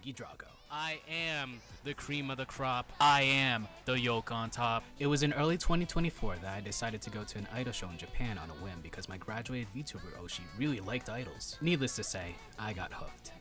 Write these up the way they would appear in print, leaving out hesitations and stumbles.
Eggy Drago. I am the cream of the crop. I am the yolk on top. It was in early 2024 that I decided to go to an idol show in Japan on a whim because my graduated VTuber Oshi really liked idols. Needless to say, I got hooked.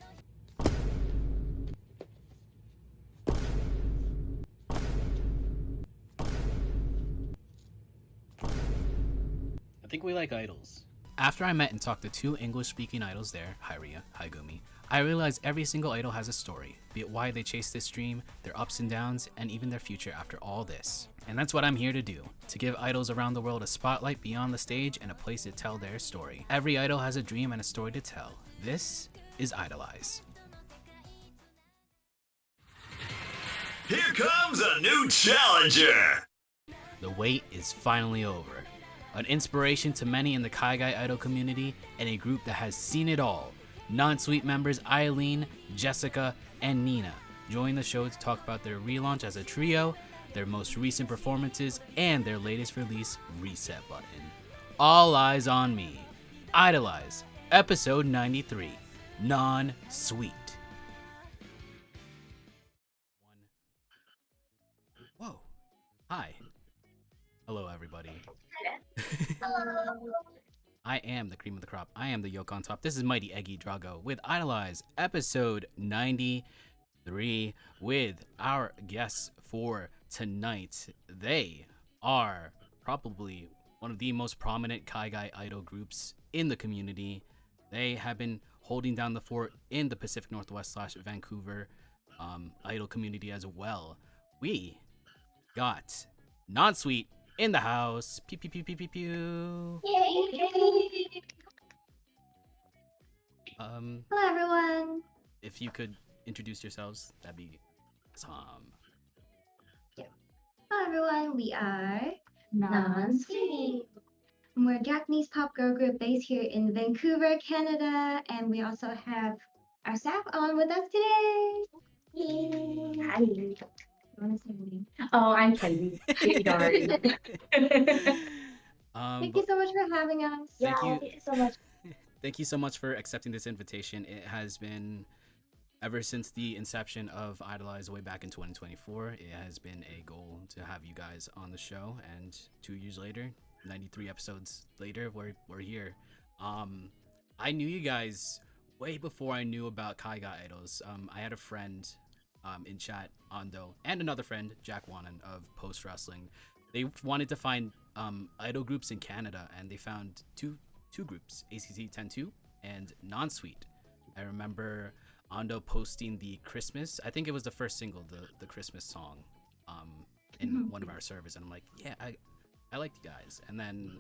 I think we like idols. After I met and talked to two English-speaking idols there, Hyria, Haigumi, I realized every single idol has a story, be it why they chase this dream, their ups and downs, and even their future after all this. And that's what I'm here to do, to give idols around the world a spotlight beyond the stage and a place to tell their story. Every idol has a dream and a story to tell. This is IDOLEYEZ. Here comes a new challenger! The wait is finally over. An inspiration to many in the KAIGAI idol community and a group that has seen it all. Non-suite members Eileen, Jessica, and Nina join the show to talk about their relaunch as a trio, their most recent performances, and their latest release, Reset Button. All eyes on me. IDOLEYEZ, episode 93, Non-Suite. Whoa. Hi. Hello, everybody. Hello. I am the cream of the crop. I am the yolk on top. This is Mighty Eggy Drago with IDOLEYEZ episode 93 with our guests for tonight. They are probably one of the most prominent KAIGAI idol groups in the community. They have been holding down the fort in the Pacific Northwest / Vancouver idol community as well. We got Non-Suite in the house. Pew pew pew pew pew pew. Yay! Hello, everyone. If you could introduce yourselves, that'd be awesome. Hello, everyone. We are Non-Suite. We're a Japanese pop girl group based here in Vancouver, Canada, and we also have our staff on with us today. Yay! Hi. You want to say anything? Oh, I'm Kenzie. Thank you so much for having us. Thank you. Thank you so much. Thank you so much for accepting this invitation. It has been, ever since the inception of IDOLEYEZ way back in 2024, it has been a goal to have you guys on the show, and 2 years later, 93 episodes later, we're here. I knew you guys way before I knew about KAIGAI idols. I had a friend in chat, Ando, and another friend, Jack Wanan of Post Wrestling. They wanted to find idol groups in Canada, and they found two groups, ACC 10-2 and Non-Suite. I remember Ando posting the Christmas, I think it was the first single, the Christmas song, in one of our servers, and I'm like, yeah, I like you guys. And then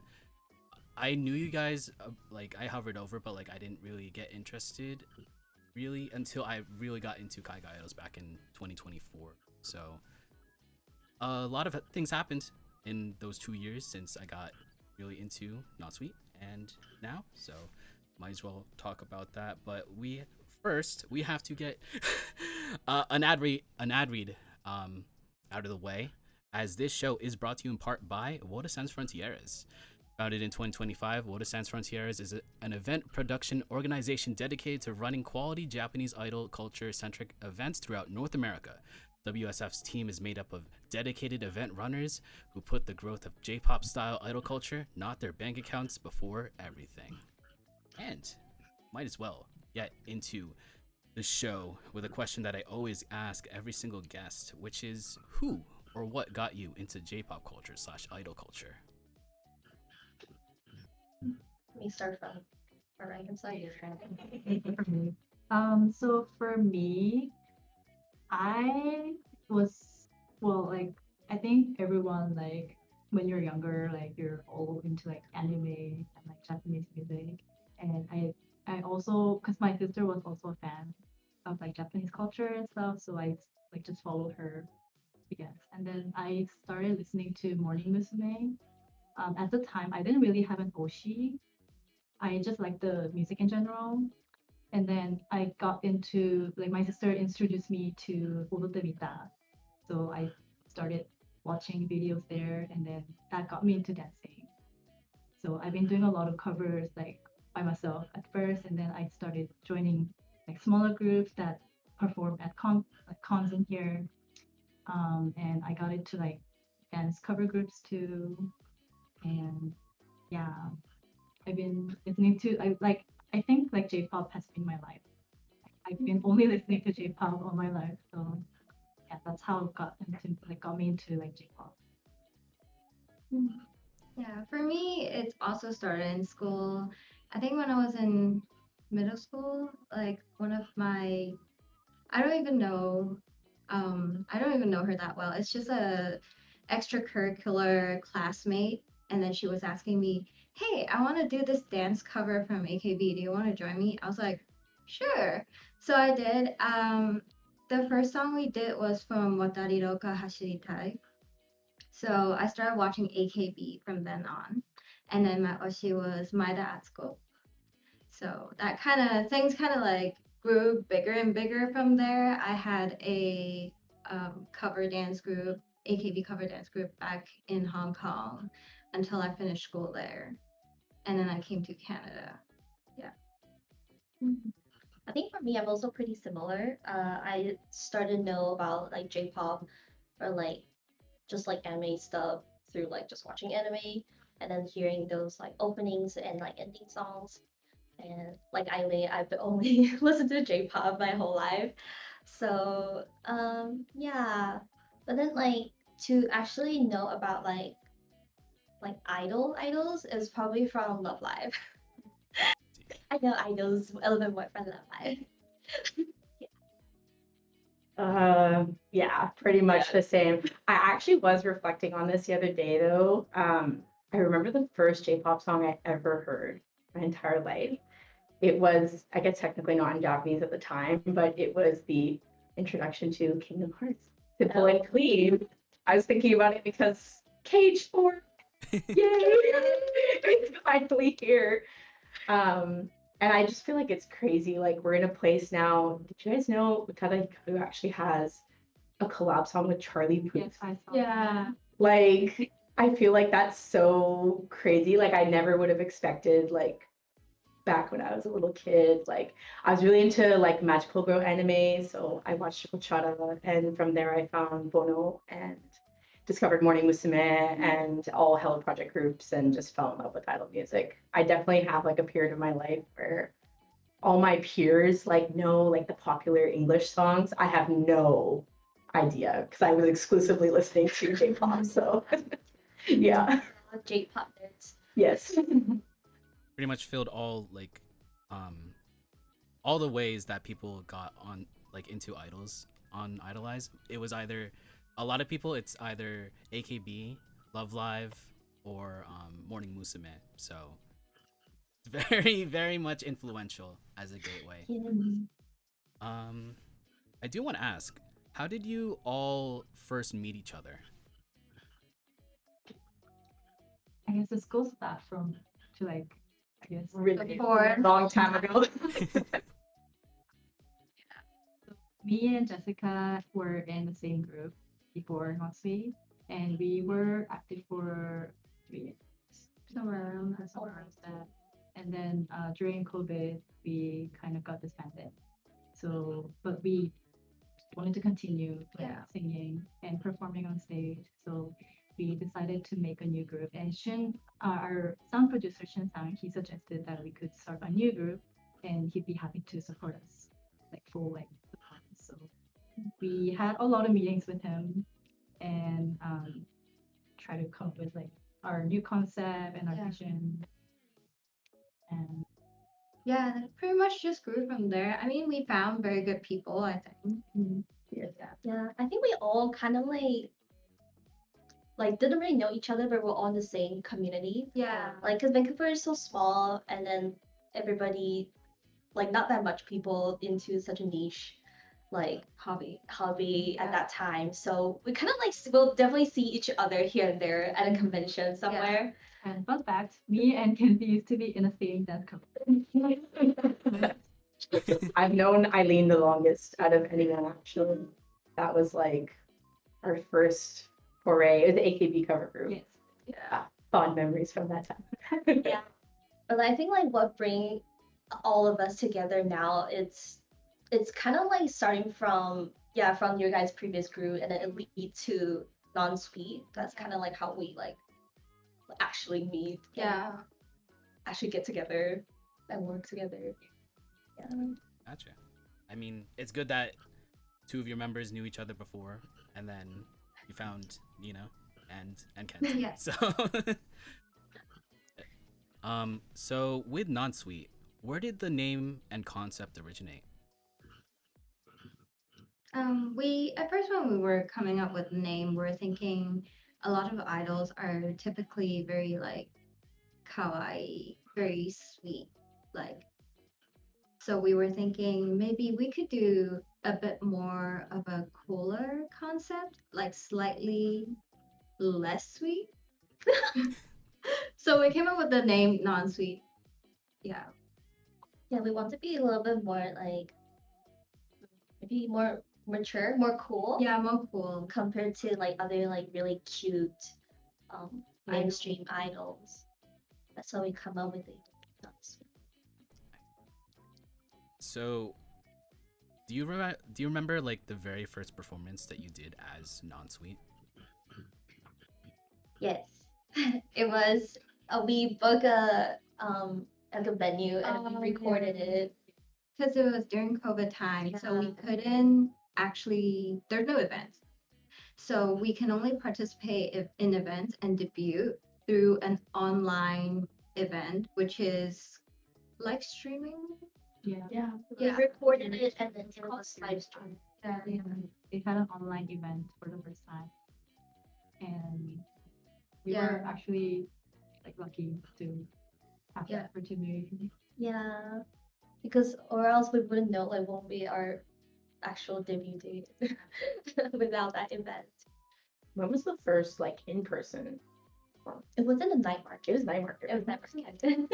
I knew you guys, like I hovered over, but like I didn't really get interested really until I really got into KAIGAI idols back in 2024. So a lot of things happened in those 2 years since I got really into Non-Suite and now, so might as well talk about that. But we have to get an ad read out of the way, as this show is brought to you in part by Woda Sans Frontieres. Founded in 2025, Woda Sans Frontieres is an event production organization dedicated to running quality Japanese idol culture-centric events throughout North America. WSF's team is made up of dedicated event runners who put the growth of J-pop style idol culture, not their bank accounts, before everything. And might as well get into the show with a question that I always ask every single guest, which is who or what got you into J-pop culture / idol culture? Let me start from where I can say So for me, I was, well, like, I think everyone, like, when you're younger, like, you're all into, like, anime and, like, Japanese music. And I also, because my sister was also a fan of, like, Japanese culture and stuff, so I, like, just followed her, I guess. And then I started listening to Morning Musume. At the time, I didn't really have an Oshi. I just liked the music in general. And then I got into, like, my sister introduced me to Odote Mita. So I started watching videos there, and then that got me into dancing. So I've been doing a lot of covers, like, by myself at first, and then I started joining, like, smaller groups that perform at cons in here. And I got into like dance cover groups too. And yeah, I've been listening to I think like J-pop has been my life. I've been only listening to J-pop all my life. So yeah, that's how it got me into like J-pop. Yeah, for me, it's also started in school. I think when I was in middle school, like one of my, I don't even know, I don't even know her that well. It's just a extracurricular classmate, and then she was asking me, "Hey, I want to do this dance cover from AKB. Do you want to join me?" I was like, "Sure." So I did. The first song we did was from Watari Roka Hashiritai. So I started watching AKB from then on. And then my oshi was Maeda Atsuko. So that kind of things kind of like grew bigger and bigger from there. I had a cover dance group, AKB cover dance group back in Hong Kong until I finished school there. And then I came to Canada. Yeah. I think for me, I'm also pretty similar. I started to know about like J-pop or like just like anime stuff through like just watching anime and then hearing those like openings and like ending songs. And like Eileen, I've only listened to J-pop my whole life. So yeah. But then like to actually know about like idols is probably from Love Live. I know idols a little bit more from Love Live. Yeah, pretty much the same. I actually was reflecting on this the other day though. I remember the first J-pop song I ever heard my entire life. It was, I guess technically not in Japanese at the time, but it was the introduction to Kingdom Hearts, Simple and Clean. I was thinking about it because Cage 4, yay! It's finally here. And I just feel like it's crazy. Like we're in a place now. Did you guys know Utada Hikaru actually has a collab song with Charlie Puth? Yes, I saw. Yeah. Like I feel like that's so crazy. Like I never would have expected like back when I was a little kid. Like I was really into like magical girl anime, so I watched Ochara, and from there I found Bono and discovered Morning Musume and all Hello Project groups and just fell in love with idol music. I definitely have like a period of my life where all my peers like know like the popular English songs. I have no idea because I was exclusively listening to J-pop. So yeah, J-pop nerds. yes. Pretty much filled um all the ways that people got on like into idols on Idolize. It was either a lot of people. It's either AKB, Love Live, or Morning Musume. So it's very much influential as a gateway. Yeah. Um, I do want to ask, how did you all first meet each other? I guess this goes back from to like I guess Really Before. long time ago. me and Jessica were in the same group before Notsui, and we were active for 3 years. Somewhere around that. Somewhere around that. And then during COVID, we kind of got disbanded. So, but we wanted to continue like, Yeah. singing and performing on stage. So we decided to make a new group. And our sound producer Shin Sang, he suggested that we could start a new group, and he'd be happy to support us, like full like support. So we had a lot of meetings with him and try to come up with like our new concept and our Yeah. vision. And Yeah, that pretty much just grew from there. I mean, we found very good people, I think. Yes. Yeah, I think we all kind of like didn't really know each other, but we're all in the same community. Yeah. Like, cause Vancouver is so small, and then everybody, like, not that much people into such a niche, like hobby at Yeah. that time. So we kind of like will definitely see each other here and there at a convention somewhere. and fun fact, me and Kenzie used to be in the same dance company. I've known Eileen the longest out of anyone actually. That was like our first foray. It was the AKB cover group. Yes. Yeah, fond memories from that time. Yeah. But I think like what bring all of us together now, it's it's kind of like starting from from your guys' previous group, and then it lead to non-sweet. That's kind of like how we like actually meet. Yeah. Actually get together and work together. Yeah. Gotcha. I mean, it's good that two of your members knew each other before, and then you found Nina and Kenzie. Yeah. So with non-sweet, where did the name and concept originate? We at first when we were coming up with the name, we were thinking a lot of idols are typically very like kawaii, very sweet, like so we were thinking maybe we could do a bit more of a cooler concept, like slightly less sweet. So we came up with the name non-sweet. Yeah. Yeah, we want to be a little bit more like maybe more mature, more cool. Yeah, more cool. Compared to like other like really cute mainstream idols. That's how we come up with it. So do you remember like the very first performance that you did as non-sweet? Yes. It was we booked a like a venue and we recorded it. Because it was during COVID time, so we Yeah. couldn't actually, there's no events. So we can only participate in events and debut through an online event, which is live streaming. Yeah. Yeah. We Yeah. recorded it and then it was live streamed. Yeah. They had an online event for the first time, and we Yeah. were actually like lucky to have Yeah. that opportunity. Yeah. Because or else we wouldn't know like when we our actual debut date without that event. When was the first like in person? It wasn't a night It market. was night market. It was night market.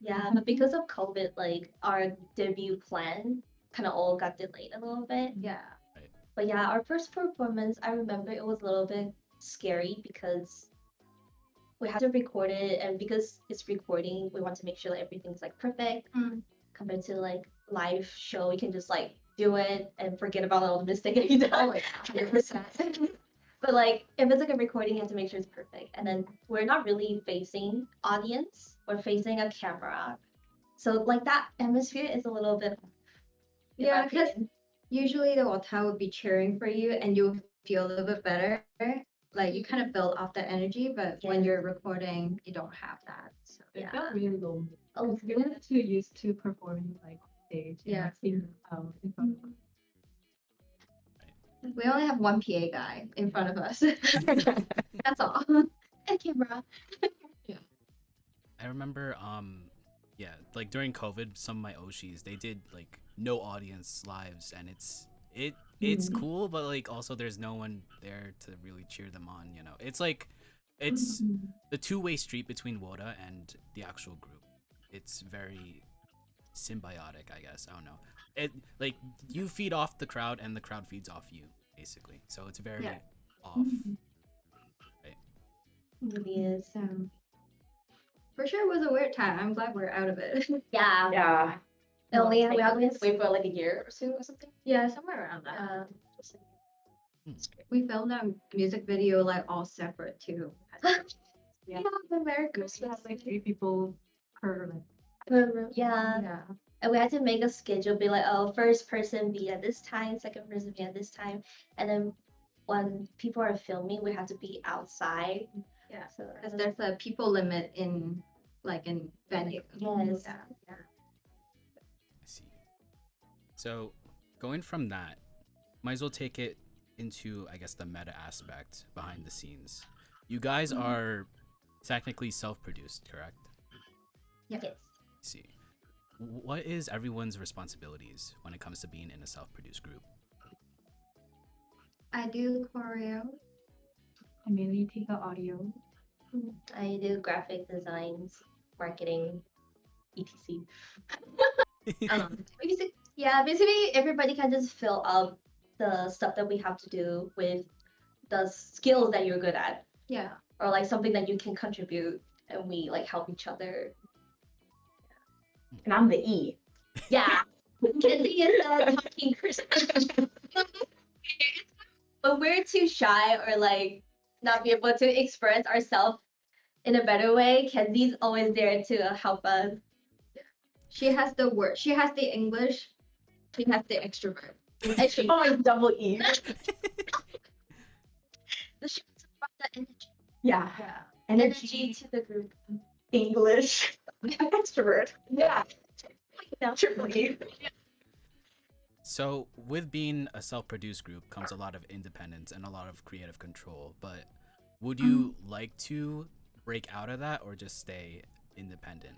Yeah, but because of COVID, like our debut plan kind of all got delayed a little bit. Yeah. But yeah, our first performance, I remember it was a little bit scary because we had to record it, and because it's recording, we want to make sure that everything's like perfect. Mm. Compared to like live show, we can just like do it and forget about all the mistakes that you done. Oh, yeah. 100%. But like if it's like a recording, you have to make sure it's perfect. And then we're not really facing audience, we're facing a camera. So like that atmosphere is a little bit in my Yeah, because opinion. usually the hotel would be cheering for you and you'll feel a little bit better. Like you kind of build off that energy, but when Yes. you're recording, you don't have that. So It Yeah. felt really lonely. Oh, We were too used to performing like on stage. And, Yeah. like, singing in front of we only have one PA guy in front of us. That's all. and camera. I remember yeah, like during COVID, some of my Oshis, they did like no audience lives, and it's cool, but like also there's no one there to really cheer them on, you know. It's like it's the two-way street between Woda and the actual group. It's very symbiotic, I guess. I don't know. It like you feed off the crowd and the crowd feeds off you, basically. So it's very Yeah. off. It really is. For sure, it was a weird time. I'm glad we're out of it. Yeah. Yeah. We only Like, we only have to wait for like a year or so or something. Yeah, somewhere around that. We filmed that music video like all separate too. yeah, the Merry We Christmas. had like 3 people per like Yeah. Yeah. And we had to make a schedule, be like, oh, first person be at this time, second person be at this time. And then when people are filming, we have to be outside. Yeah. So Because there's a people limit in venue. Yes. Yeah. I see. So, going from that, might as well take it into, I guess, the meta aspect behind the scenes. You guys are technically self-produced, correct? yes. I see. What is everyone's responsibilities when it comes to being in a self-produced group? I do choreo. I mainly take the audio. I do graphic designs, marketing, etc. Basically everybody can just fill up the stuff that we have to do with the skills that you're good at, Yeah. or like something that you can contribute, and we like help each other. And I'm the E. Yeah. Kenzie is the talking person. When we're too shy or like not be able to express ourselves in a better way, Kenzie's always there to help us. She has the word. She has the English. She has the extrovert. And she Oh, it's double E. she brought the energy. Yeah. Yeah. Energy, Energy to the group. English, extrovert. Yeah. Triple E. So, with being a self-produced group comes a lot of independence and a lot of creative control. But would you like to break out of that or just stay independent?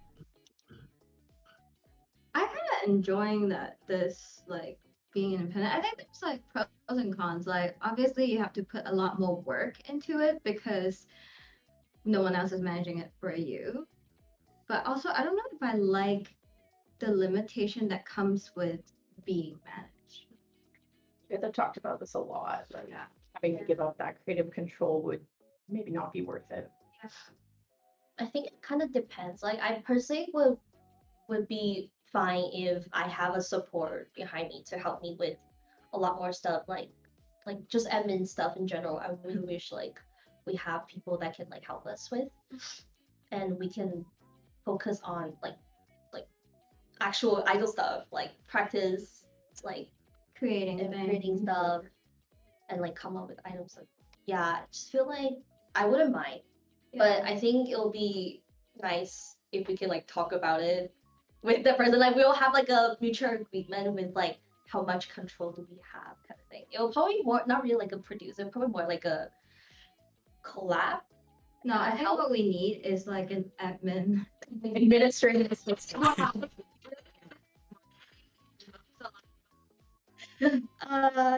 I kind of enjoying that this like being independent. I think there's like pros and cons. Like obviously you have to put a lot more work into it because no one else is managing it for you. But also I don't know if I like the limitation that comes with being managed. You guys have talked about this a lot. Like, having to give up that creative control would maybe not be worth it. I think it kind of depends. Like I personally would be fine if I have a support behind me to help me with a lot more stuff, like just admin stuff in general. I really wish like we have people that can like help us with, and we can focus on like actual idol stuff, like practice, like Creating and things. creating stuff, and like come up with items. Like yeah, I just feel like I wouldn't mind, but I think it'll be nice if we can like talk about it with the person. Like we'll have like a mutual agreement with like how much control do we have kind of thing. It'll probably more not really like a producer, probably more like a collab. No, I think what we need is like an admin. Administrative assistant.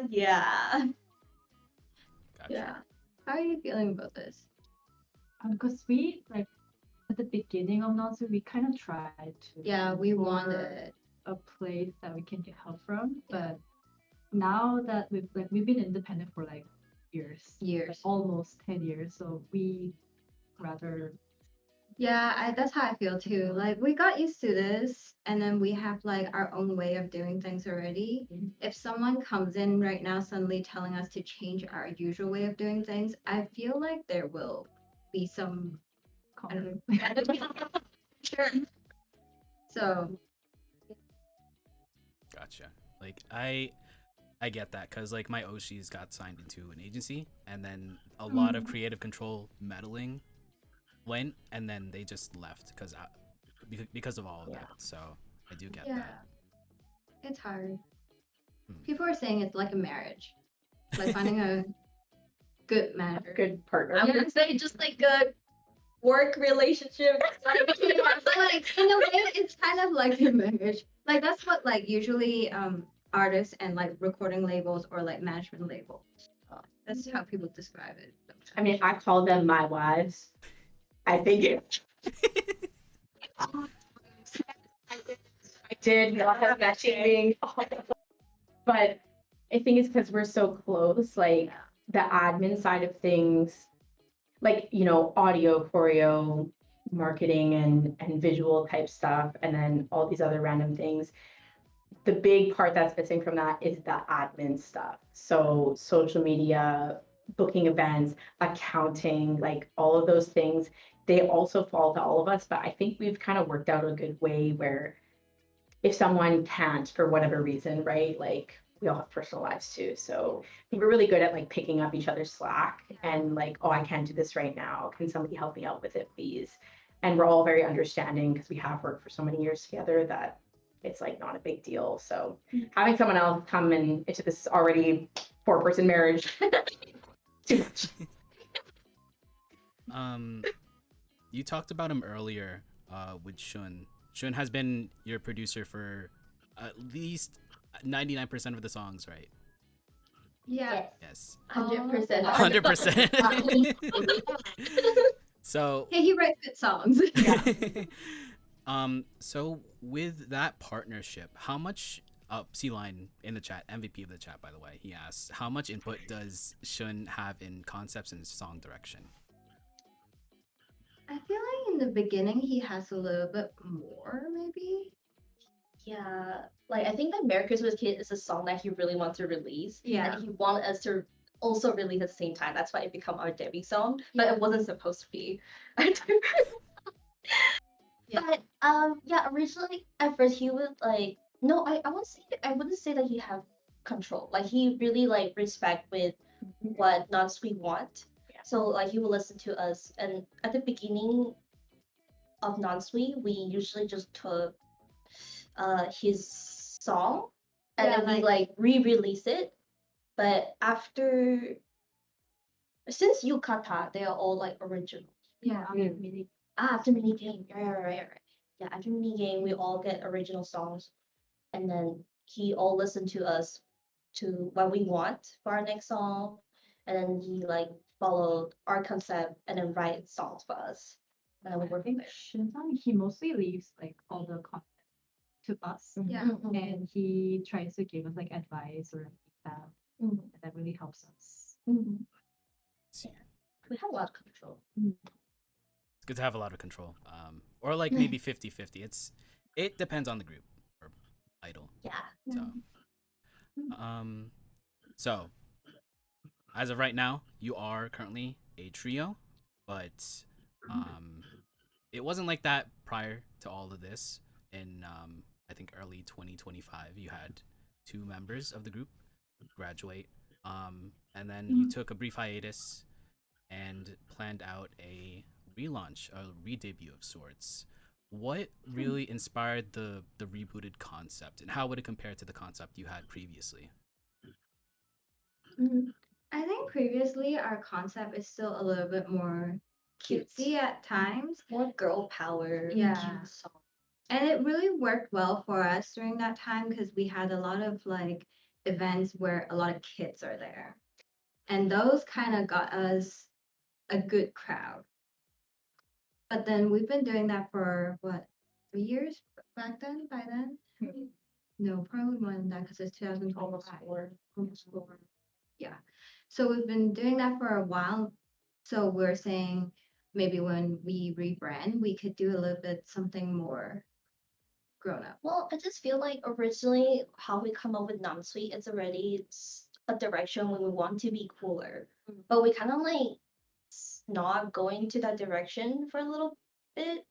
Yeah. Gotcha. Yeah. How are you feeling about this? Because we like at the beginning of Nancy, we kind of tried to. Yeah, we look for wanted. a place that we can get help from, but now that we've been independent for like years, Years. like almost 10 years, so we rather Yeah, that's how I feel too. Like we got used to this and then we have like our own way of doing things already. If someone comes in right now suddenly telling us to change our usual way of doing things, I feel like there will be some conflict. sure. So Gotcha. Like I get that because like my Oshis got signed into an agency and then a lot of creative control meddling went and then they just left because of all of that. So I do get that. it's hard. Hmm. People are saying it's like a marriage. Like finding a good manager. Good partner. I would say just like a work relationship. So like in a way it's kind of like a marriage. Like that's what like usually artists and like recording labels or like management labels. That's how people describe it. I mean, I call them my wives. I think it. I did not have matching ring. But I think it's because we're so close, like the admin side of things, like, you know, audio, choreo, marketing and visual type stuff, and then all these other random things. The big part that's missing from that is the admin stuff. So social media, booking events, accounting, like all of those things, they also fall to all of us. But I think we've kind of worked out a good way where if someone can't for whatever reason, right? Like we all have personal lives too. So I think we're really good at like picking up each other's slack and like, oh, I can't do this right now. Can somebody help me out with it, please? And we're all very understanding because we have worked for so many years together that it's like not a big deal. So having someone else come into this already 4-person marriage, too much. You talked about him earlier with Shun. Shun has been your producer for at least 99% of the songs, right? Yeah. Yes. 100%. 100%. So Hey, he writes good songs. so with that partnership, how much C-Line in the chat, MVP of the chat by the way, he asks, how much input does Shun have in concepts and song direction? I feel like in the beginning he has a little bit more, maybe. Yeah, like I think that Merry Christmas Kid is a song that he really wants to release, Yeah. and he wanted us to also release at the same time. That's why it became our debut song, but it wasn't supposed to be. Yeah. But yeah, originally at first he would like no, I wouldn't say that he have control. Like he really like respect with what nuts we want. Yeah. So like he will listen to us, and at the beginning of non-sweet, we usually just took his song and Yeah, then we like re-release it. But after since Yukata, they are all like original. Yeah. After mini game, right. Yeah, after mini game, we all get original songs, and then he all listen to us to what we want for our next song, and then he like followed our concept and then write songs for us, and then we I work from think there. Shinzan, he mostly leaves like all the content to us, Yeah. and he tries to give us like advice or feedback, Mhm. and that really helps us. See, We have a lot of control. it's good to have a lot of control. Or like maybe 50-50. It depends on the group or idol. Yeah. So, so as of right now, you are currently a trio, but it wasn't like that prior to all of this. In I think early 2025, you had 2 members of the group graduate, and then you took a brief hiatus and planned out a relaunch, a re-debut of sorts. What really inspired the rebooted concept, and how would it compare to the concept you had previously? I think previously our concept is still a little bit more Cute. cutesy at times. More girl power. Yeah. Cute song. And it really worked well for us during that time because we had a lot of like events where a lot of kids are there. And those kind of got us a good crowd. But then we've been doing that for what, 3 years back then, by then? No, probably more than that because it's 2025. Almost 4. Almost 4. Yeah. So we've been doing that for a while. So we're saying maybe when we rebrand, we could do a little bit something more grown up. Well, I just feel like originally how we come up with non-sweet is already a direction where we want to be cooler, but we kind of like not going to that direction for a little bit.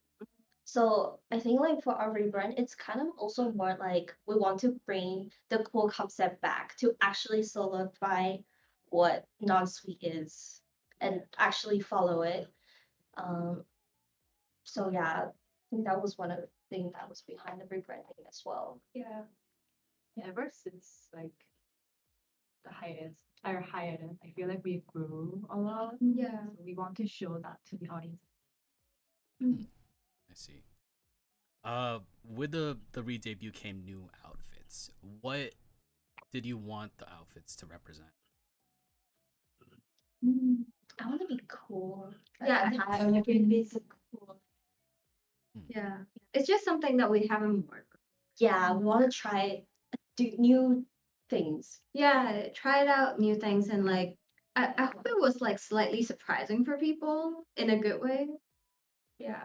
So I think like for our rebrand, it's kind of also more like we want to bring the cool concept back to actually solidify what non-sweet is and actually follow it. Um, so yeah, I think that was one of the things that was behind the rebranding as well. Yeah. Yeah, ever since like the hiatus, our hiatus, I feel like we grew a lot. Yeah. So we want to show that to the audience. I see. With the re-debut came new outfits. What did you want the outfits to represent? I want to be cool. Yeah, I want to be so cool. Yeah. It's just something that we haven't worked. Yeah, we want to try do new things. Yeah, tried out new things and like I hope it was like slightly surprising for people in a good way. Yeah.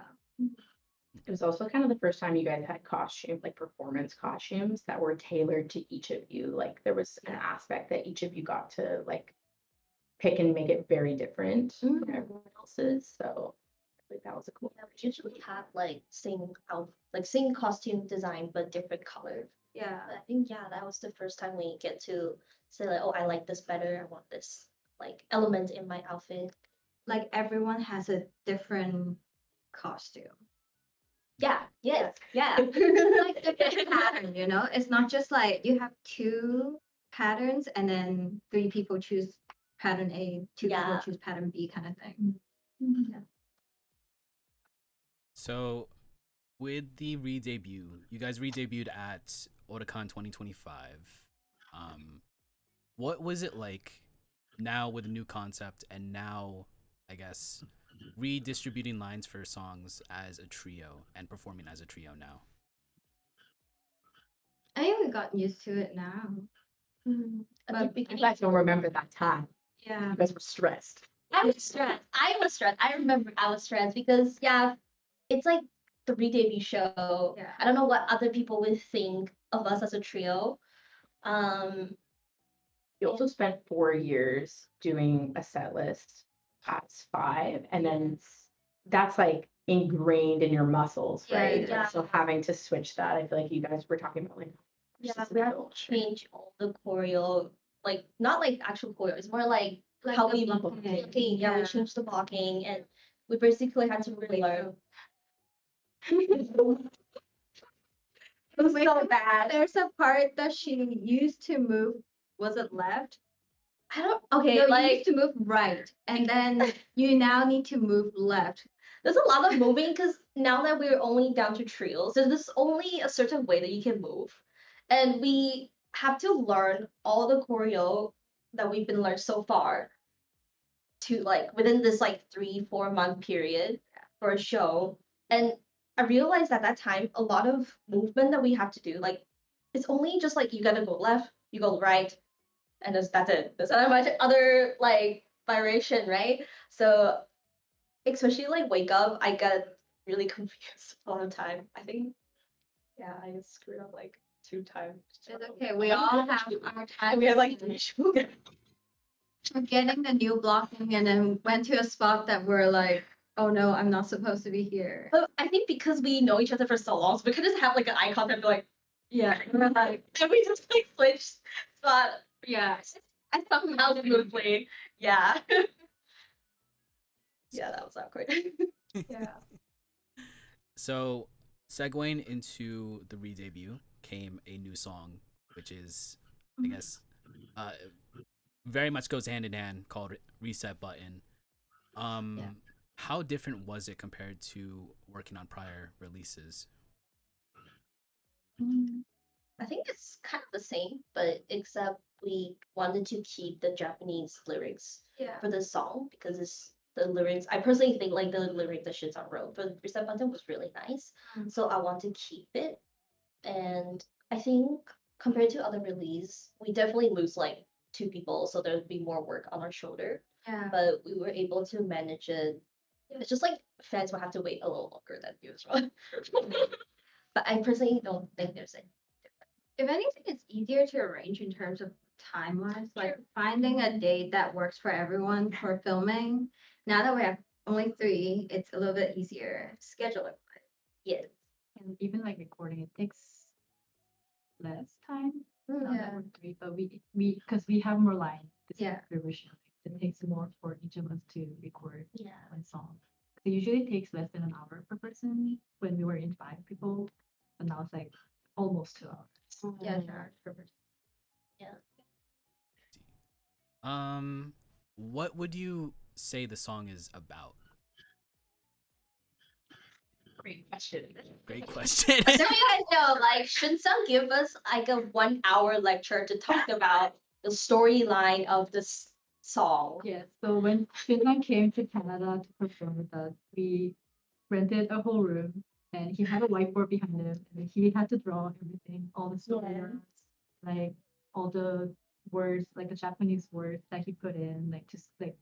It was also kind of the first time you guys had costume, like performance costumes that were tailored to each of you. Like there was an aspect that each of you got to like pick and make it very different from everyone else's. So I think that was a cool. Yeah, we usually have like same costume design but different color. Yeah. But I think yeah, that was the first time we get to say like, oh, I like this better. I want this like element in my outfit. Like everyone has a different costume. Yeah. Yes. Yeah. Like different pattern, you know? It's not just like you have 2 patterns and then 3 people choose pattern A, 2 people Yeah. choose pattern B kind of thing. Yeah. So, with the re-debut, you guys re-debuted at Otakon 2025. What was it like now with a new concept and now, I guess, redistributing lines for songs as a trio and performing as a trio now? I think we got used to it now. At the But You beginning, guys don't remember that time. yeah. You guys were stressed. I was stressed. I was stressed. I remember I was stressed because yeah, it's like the re-debut show. Yeah. I don't know what other people would think of us as a trio. You also spent 4 years doing a set list as five, and then that's like ingrained in your muscles, Yeah, right? yeah. So having to switch that, I feel like you guys were talking about like Yeah, just we have build. to change all the choreo, like not like actual choreo. It's more like how the we blocking. blocking. Yeah, we changed the blocking, and we basically had to relearn. It was Wait, so bad. There's a part that she used to move. Was it left? I don't. Okay, No, you like used to move right, and then you now need to move left. there's a lot of moving because now that we're only down to trios, there's only a certain way that you can move, and we have to learn all the choreo that we've been learned so far to like within this like 3-4 month period for a show. And I realized at that time a lot of movement that we have to do, like it's only just like you gotta go left, you go right, and that's it. There's not much other like variation, right? So especially like wake up, I got really confused all the time. I think yeah, I screwed up like 2 times. It's okay. We all have our time. We had like forgetting the new blocking, and then went to a spot that we're like, oh no, I'm not supposed to be here. But I think because we know each other for so long, so we could just have like an eye contact and be like, Yeah, we're like, and we just like switched spot. yeah. I somehow smoothly. Yeah. Yeah, that was awkward. Yeah. So, segueing into the re-debut came a new song, which is, I guess, very much goes hand in hand, called Reset Button. Yeah. How different was it compared to working on prior releases? I think it's kind of the same, but except we wanted to keep the Japanese lyrics Yeah. for the song because it's the lyrics. I personally think like the lyric that Shinsan wrote for Reset Button was really nice, so I want to keep it. And I think compared to other release, we definitely lose like 2 people, so there'd be more work on our shoulder. Yeah. But we were able to manage it. It's just like fans will have to wait a little longer than usual. But I personally don't think there's any. If anything, it's easier to arrange in terms of timelines, like finding a date that works for everyone for filming. Now that we have only 3, it's a little bit easier to schedule it. Yes. And even like recording, it takes less time. Not Yeah. that we're three, but we because we have more lines. Yeah. The original. It takes more for each of us to record Yeah. one song. So usually it takes less than an hour per person when we were in 5 people, but now it's like almost 2 hours. Yeah, sure. Perfect. What would you say the song is about? Great question. Great question. So you guys know, like, Shunsung give us like a 1 hour lecture to talk about the storyline of this song. Yes. So when Finland came to Canada to perform with us, we rented a whole room and he had a whiteboard behind him and he had to draw everything, all the storylines, like all the words, like the Japanese words that he put in, like just like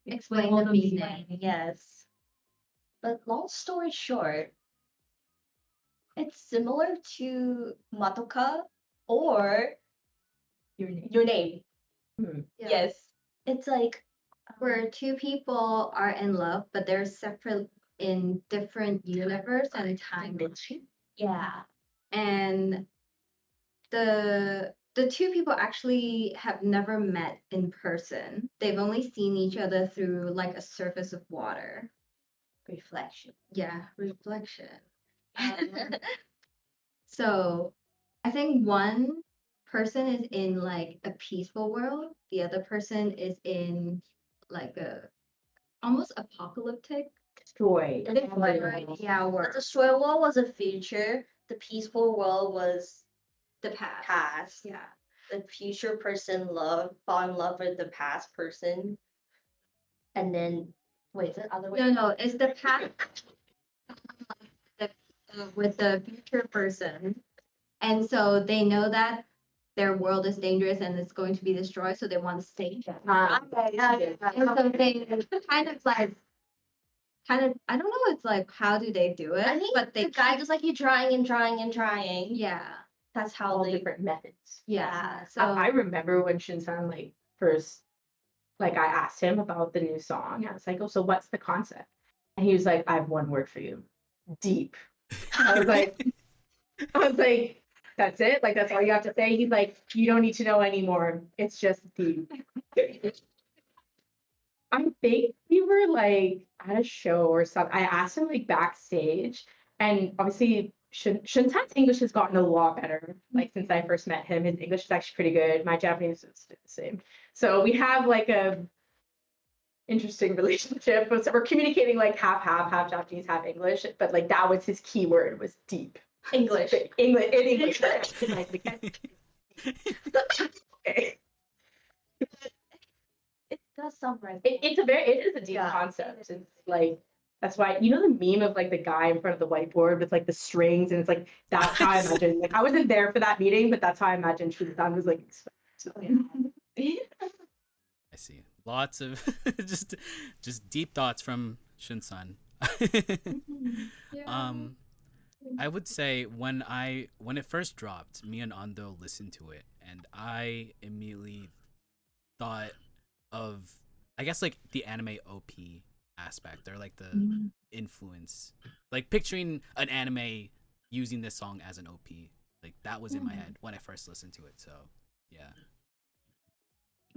Explain all the meaning. Yes. But long story short, it's similar to Matoka or your name. Your Name. Hmm. Yeah. Yes. It's like Where 2 people are in love, but they're separate in different universe and time. yeah. And the 2 people actually have never met in person. They've only seen each other through like a surface of water. Reflection. Yeah, reflection. So I think one person is in like a peaceful world, the other person is in like a almost apocalyptic. Destroyed. Yeah, The world. destroyed world was a future. The peaceful world was The past. past. Yeah. The future person fall in love with the past person. And then wait, is it other way? No, it's the past the, with the future person. And so they know that their world is dangerous and it's going to be destroyed, so they want to save it. And so they kind of like kind of, I don't know, it's like, how do they do it? I think But they the guy keep- just like keep trying and trying and trying. yeah, That's how All they. different methods. yeah. So I remember when Shinsan like first, like I asked him about the new song. I was like, oh, so what's the concept? And he was like, I have one word for you, deep. I was like, that's it? Like, that's all you have to say? He's like, you don't need to know anymore. It's just deep. I think we were like at a show or something. I asked him like backstage, and obviously Shuntan's English has gotten a lot better. Like since I first met him, his English is actually pretty good. My Japanese is the same. So we have like a interesting relationship. So we're communicating like half Japanese, half English. But like that was his key word was deep. English. English in English. Okay. It does sound right. It is a deep Yeah. concept. It's like that's why you know the meme of like the guy in front of the whiteboard with like the strings and it's like that's how I imagine. Like I wasn't there for that meeting, but that's how I imagined Shinsan was like. So, yeah. I see. Lots of just deep thoughts from Shinsan. yeah. I would say when it first dropped, me and Ando listened to it, and I immediately thought of, I guess, like the anime OP aspect or like the influence, like picturing an anime using this song as an OP. Like that was in my head when I first listened to it. So yeah.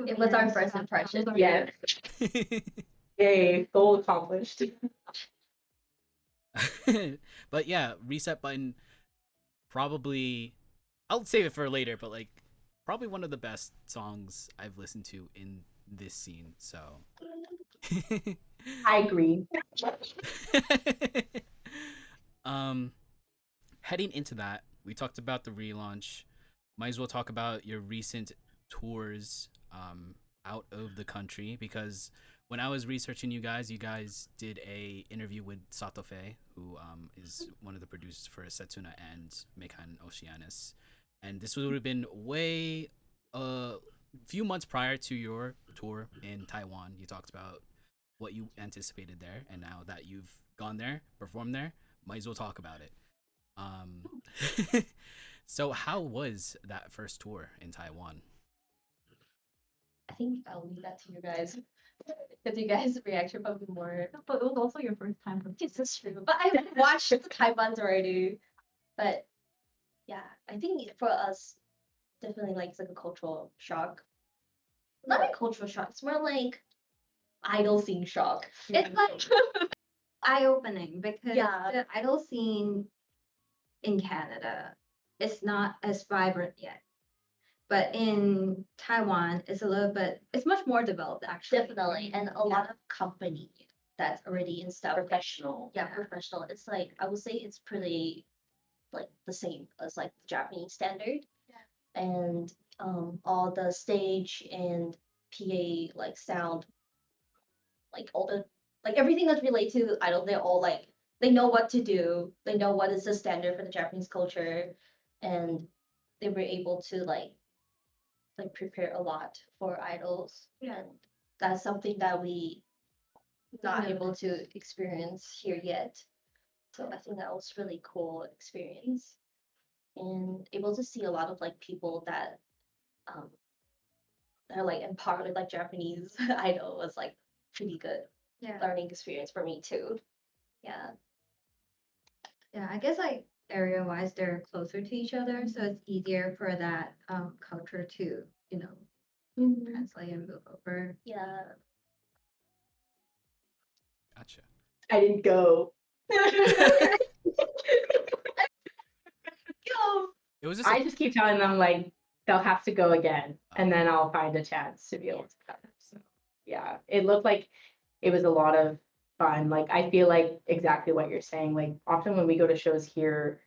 It was our first impression. Yeah. Yay, goal accomplished. But yeah, reset button probably, I'll save it for later, but like probably one of the best songs I've listened to in this scene. So I agree. Heading into that, we talked about the relaunch. Might as well talk about your recent tours out of the country, because when I was researching you guys did a interview with Satofe, who is one of the producers for Setsuna and Mekan Oceanus, and this would have been way few months prior to your tour in Taiwan. You talked about what you anticipated there, and now that you've gone there, performed there, might as well talk about it. So how was that first tour in Taiwan? I think I'll leave that to you guys. Because you guys' reaction probably more. But it was also your first time. This is true. But I watched the Taibans already. But yeah, I think for us, definitely like it's like a cultural shock. Not a cultural shock. It's more like idol scene shock. It's like Eye-opening because Yeah. the idol scene in Canada is not as vibrant yet. But in Taiwan, it's a little bit, it's much more developed actually. definitely, and a lot of company that's already in stuff. Professional. Yeah, professional. It's like I would say it's pretty like the same as like the Japanese standard. Yeah. And all the stage and PA like sound, like all the like everything that's related to idol, they're all like they know what to do. They know what is the standard for the Japanese culture, and they were able to like prepare a lot for idols. Yeah. And that's something that we not Yeah. able to experience here yet. So I think that was really cool experience and able to see a lot of like people that um that are like empowered with like Japanese idol was like pretty good Yeah. learning experience for me too. Yeah. Yeah, I guess like area-wise, they're closer to each other, so it's easier for that culture to, you know, translate and move over. Yeah. Gotcha. I didn't go. It was just I just keep telling them like they'll have to go again, and then I'll find a chance to be able to come. So yeah, it looked like it was a lot of fun. Like I feel like exactly what you're saying. Like often when we go to shows here,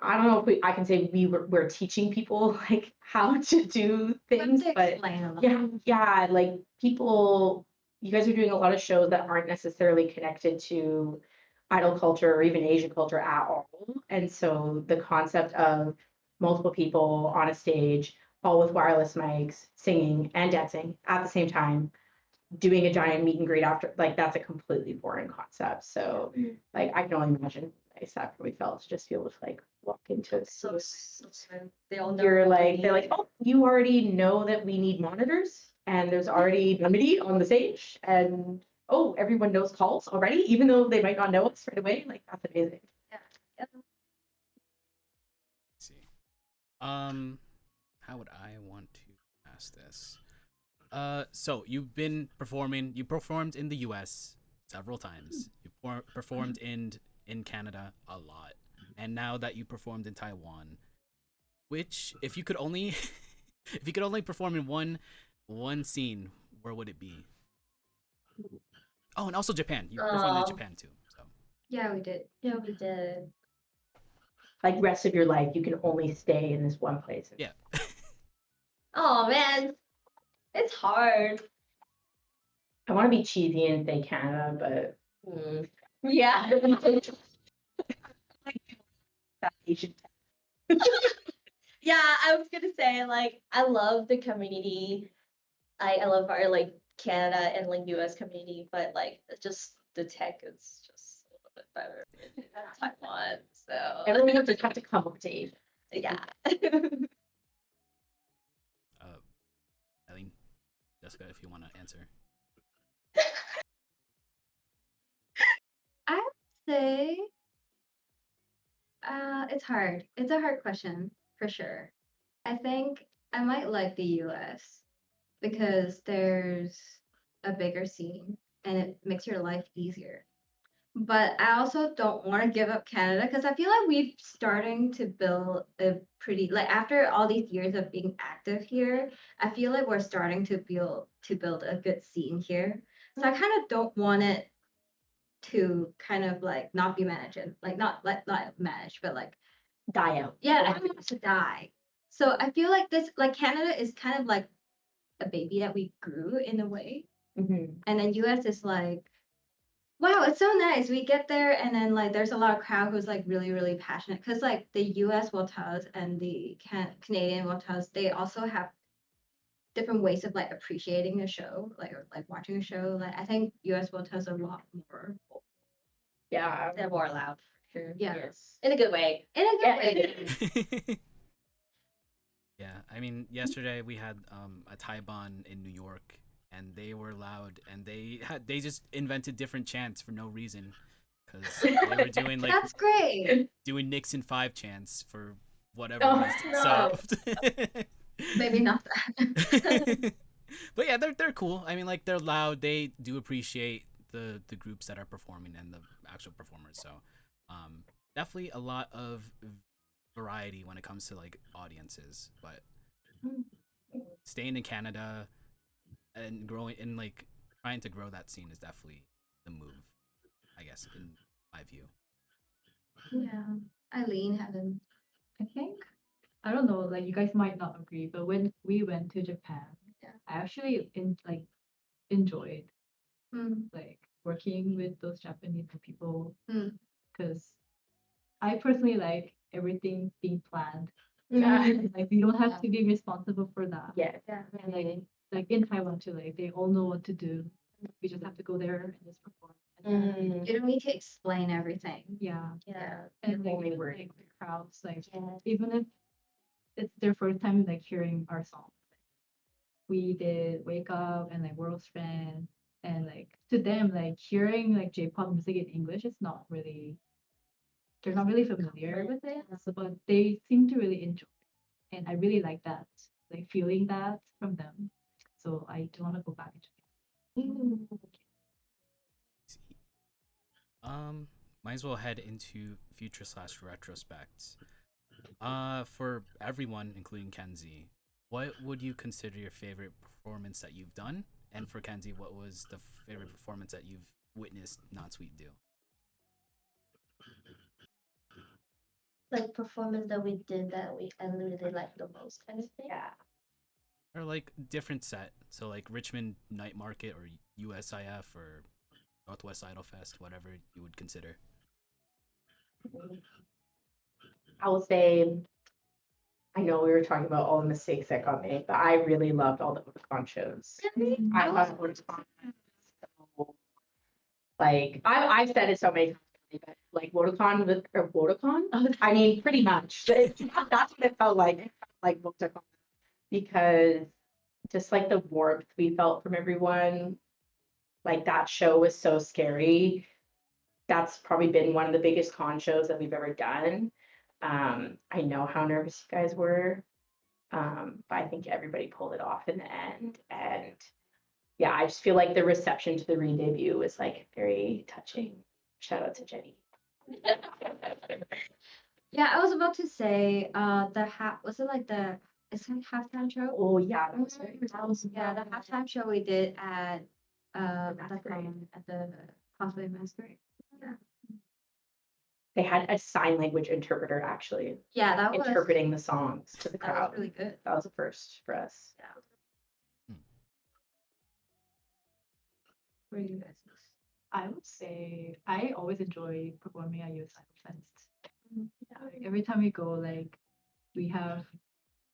I don't know if I can say we're teaching people like how to do things, to but explain a lot. yeah, like people, you guys are doing a lot of shows that aren't necessarily connected to idol culture or even Asian culture at all. And so the concept of multiple people on a stage, all with wireless mics, singing and dancing at the same time, doing a giant meet and greet after, like, that's a completely foreign concept. So like I can only imagine nice that probably felt to just be able to like walk into a So, they all know you're what they like, they're like, need. oh, you already know that we need monitors and there's already remedy on the stage, and oh, everyone knows calls already, even though they might not know us right away. Like that's amazing. Yep. Let's see. How would I want to ask this? So you've been performing. You performed in the U.S. several times. You performed in Canada a lot, and now that you performed in Taiwan, which if you could only if you could only perform in one scene, where would it be? Oh, and also Japan. You performed in Japan too. So Yeah, we did. Yeah, we did. Like rest of your life, you can only stay in this one place. yeah. Oh man, it's hard. I want to be cheesy and say Canada, but Yeah. that Asian. Yeah, I was gonna say like I love the community. I love our like Canada and like US community, but like it's just the tech is just a little bit better in Taiwan. So Everyone has to come up to Asia. yeah. Eileen, Jessica, if you want to answer. I would say it's hard. It's a hard question for sure. I think I might like the US because there's a bigger scene and it makes your life easier. But I also don't want to give up Canada because I feel like we've starting to build a pretty like after all these years of being active here, I feel like we're starting to build a good scene here. So I kind of don't want it to kind of like not be managed and like not managed, but like Die out. yeah, I don't want it to die. So I feel like this like Canada is kind of like a baby that we grew in a way, Mm-hmm. and then US is like wow, it's so nice. We get there and then like there's a lot of crowd who's like really passionate because like the US Wotas and the Canadian Wotas, they also have different ways of like appreciating a show, like or, like watching a show. Like I think US Wotas are a lot more Yeah. They're more loud. Sure. yeah. Yes. In a good way. In a good Yeah, way. Yeah, I mean, yesterday we had a Taiban in New York, and they were loud, and they just invented different chants for no reason, because they were doing like That's great. doing Nixon 5 chants for whatever Oh, reason. no. So Maybe not that. but yeah, they're cool. I mean, like they're loud. They do appreciate the groups that are performing and the actual performers. So definitely a lot of variety when it comes to like audiences, but staying in Canada and growing and like trying to grow that scene is definitely the move, I guess, in my view. Yeah. Eileen hadn't. I think I don't know, like you guys might not agree, but when we went to Japan, Yeah. I actually enjoyed Mm, like working with those Japanese people mm. because I personally like everything being planned. Yeah. Like we don't have to be responsible for that. Yeah. Yeah. And like in Taiwan too, like they all know what to do. We just have to go there and just perform. And then, You don't need to explain everything. yeah. Yeah. And Only like, word. like the crowds, like Yeah. even if it's their first time like hearing our song. We did Wake Up and like World Strand, and like to them like hearing like J-pop music in English is not really, they're not really familiar with it, so, but they seem to really enjoy it. And I really like that, like feeling that from them. So I do want to go back to Japan. Might as well head into future slash retrospects. For everyone, including Kenzie, what would you consider your favorite performance that you've done? And for Kenzie, what was the favorite performance that you've witnessed Non-Sweet do? Like performance that we did that I really liked the most kind of thing. Yeah. Or like different set, so like Richmond Night Market or USIF or Northwest Idol Fest, whatever you would consider. I will say I know we were talking about all the mistakes that got made, but I really loved all the Otakon shows. I thought Otakon so, like I've said it so many times, but like Wotakon with or Wotakon, I mean pretty much. That's what it felt like. It felt like Wotakon because just like the warmth we felt from everyone, like that show was so scary. That's probably been one of the biggest con shows that we've ever done. I know how nervous you guys were, but I think everybody pulled it off in the end. And yeah, I just feel like the reception to the re-debut was like very touching. Shout out to Jenny. Yeah, I was about to say, was it like it's like halftime show? Oh yeah, that was very Yeah, the halftime show we did at the Cosplay Masquerade. Yeah. They had a sign language interpreter actually Yeah, that was interpreting the songs to the that was crowd. really good. That was a first for us. Yeah. What do you guys think? I would say I always enjoy performing at US Idol Fest. Yeah, like, every time we go, like we have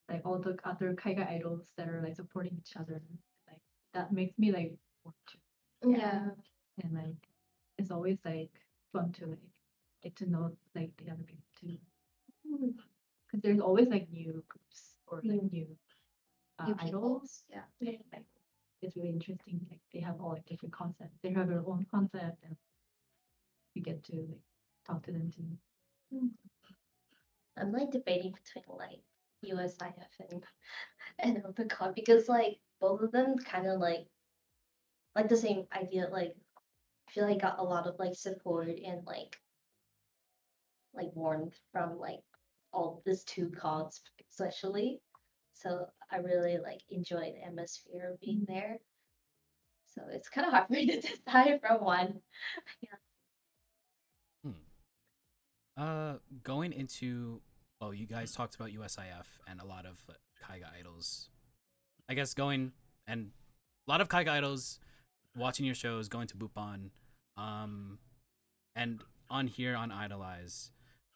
like all the other KAIGAI idols that are like supporting each other. Like that makes me like want to. Yeah. And like it's always like fun to like get to know like the other people too. Because there's always like new groups or like new New people. idols. Yeah. Like, it's really interesting. Like they have all like different concepts. They have their own concept, and we get to like talk to them too. I'm like debating between like USIF and Otakon because like both of them kind of like the same idea. Like I feel like I got a lot of like support and like warmth from like all these two cons especially. So I really like enjoy the atmosphere of being there. So it's kind of hard for me to decide from one. Going into, well, you guys talked about USIF and a lot of KAIGA idols. I guess going and a lot of KAIGA idols watching your shows, going to Bupan, and on here on Idolize,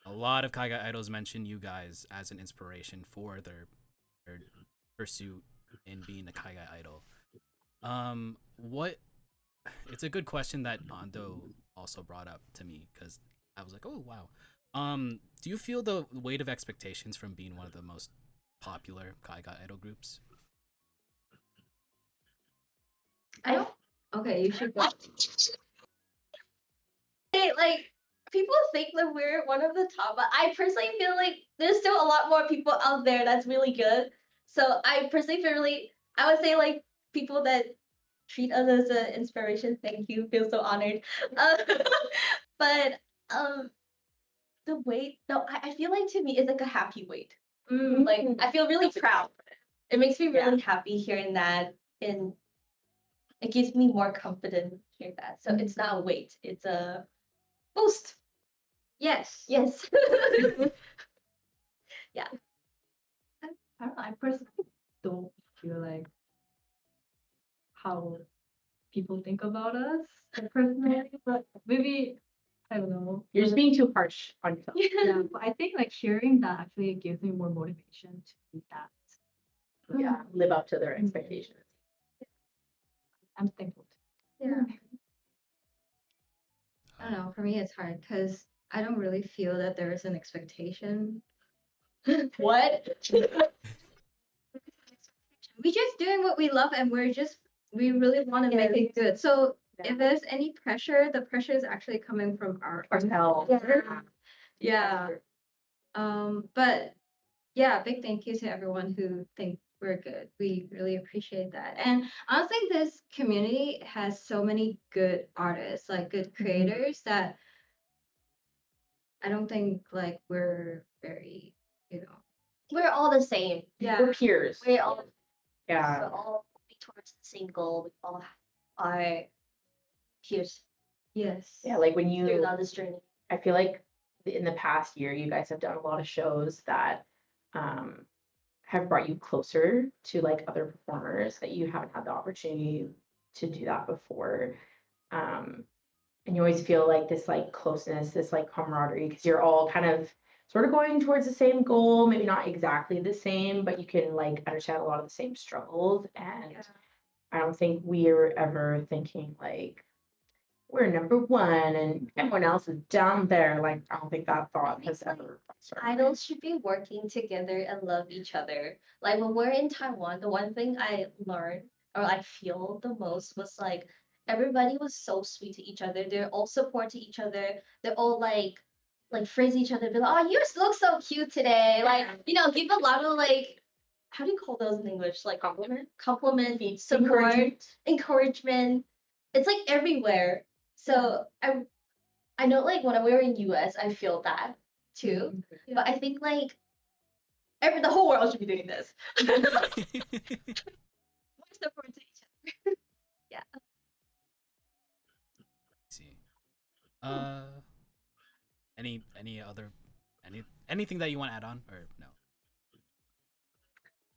a lot of KAIGA idols mention you guys as an inspiration for their pursuit in being a KAIGA idol. What? It's a good question that Ando also brought up to me because I was like, oh wow. Do you feel the weight of expectations from being one of the most popular KAIGA idol groups? Okay, you should go. Like people think that we're one of the top, but I personally feel like there's still a lot more people out there that's really good. So I personally feel I would say like people that treat us as an inspiration. Thank you. Feel so honored. Uh, but the weight, no, I feel like to me it's like a happy weight. Like I feel really proud. It makes me really happy hearing that, and it gives me more confidence hearing that. So it's not a weight; it's a boost. Yes. Yes. I don't know. I personally don't feel like how people think about us personally, but maybe I don't know. You're just being too harsh on yourself. Yeah, but I think like sharing that actually gives me more motivation to do that. Yeah, live up to their expectations. I'm thankful. Yeah. I don't know. For me, it's hard because I don't really feel that there is an expectation. What? We're just doing what we love, and we really want to make it good. So if there's any pressure, the pressure is actually coming from Ourselves. Yeah. But yeah, big thank you to everyone who think we're good. We really appreciate that. And honestly, this community has so many good artists, like good creators that I don't think like we're very, We're all the same. yeah. We're peers. We're all Yeah. moving towards the same goal. We all are peers Yes. Yeah, like when throughout this journey. I feel like in the past year, you guys have done a lot of shows that have brought you closer to like other performers that you haven't had the opportunity to do that before. And you always feel like this like closeness, this like camaraderie, because you're all kind of sort of going towards the same goal, maybe not exactly the same, but you can like understand a lot of the same struggles. And I don't think we're ever thinking like we're number one and everyone else is down there. Like I don't think that thought has ever crossed our mind. Idols should be working together and love each other. Like when we're in Taiwan, the one thing I learned or I feel the most was like everybody was so sweet to each other. They're all support to each other. They're all like praise each other, be like, oh, you look so cute today. Like, give a lot of like how do you call those in English? Like compliment, support, encouragement. It's like everywhere. So I know like when we were in US, I feel that too. But I think like the whole world should be doing this. More support to each other. Yeah. See. Any other anything that you want to add on or no?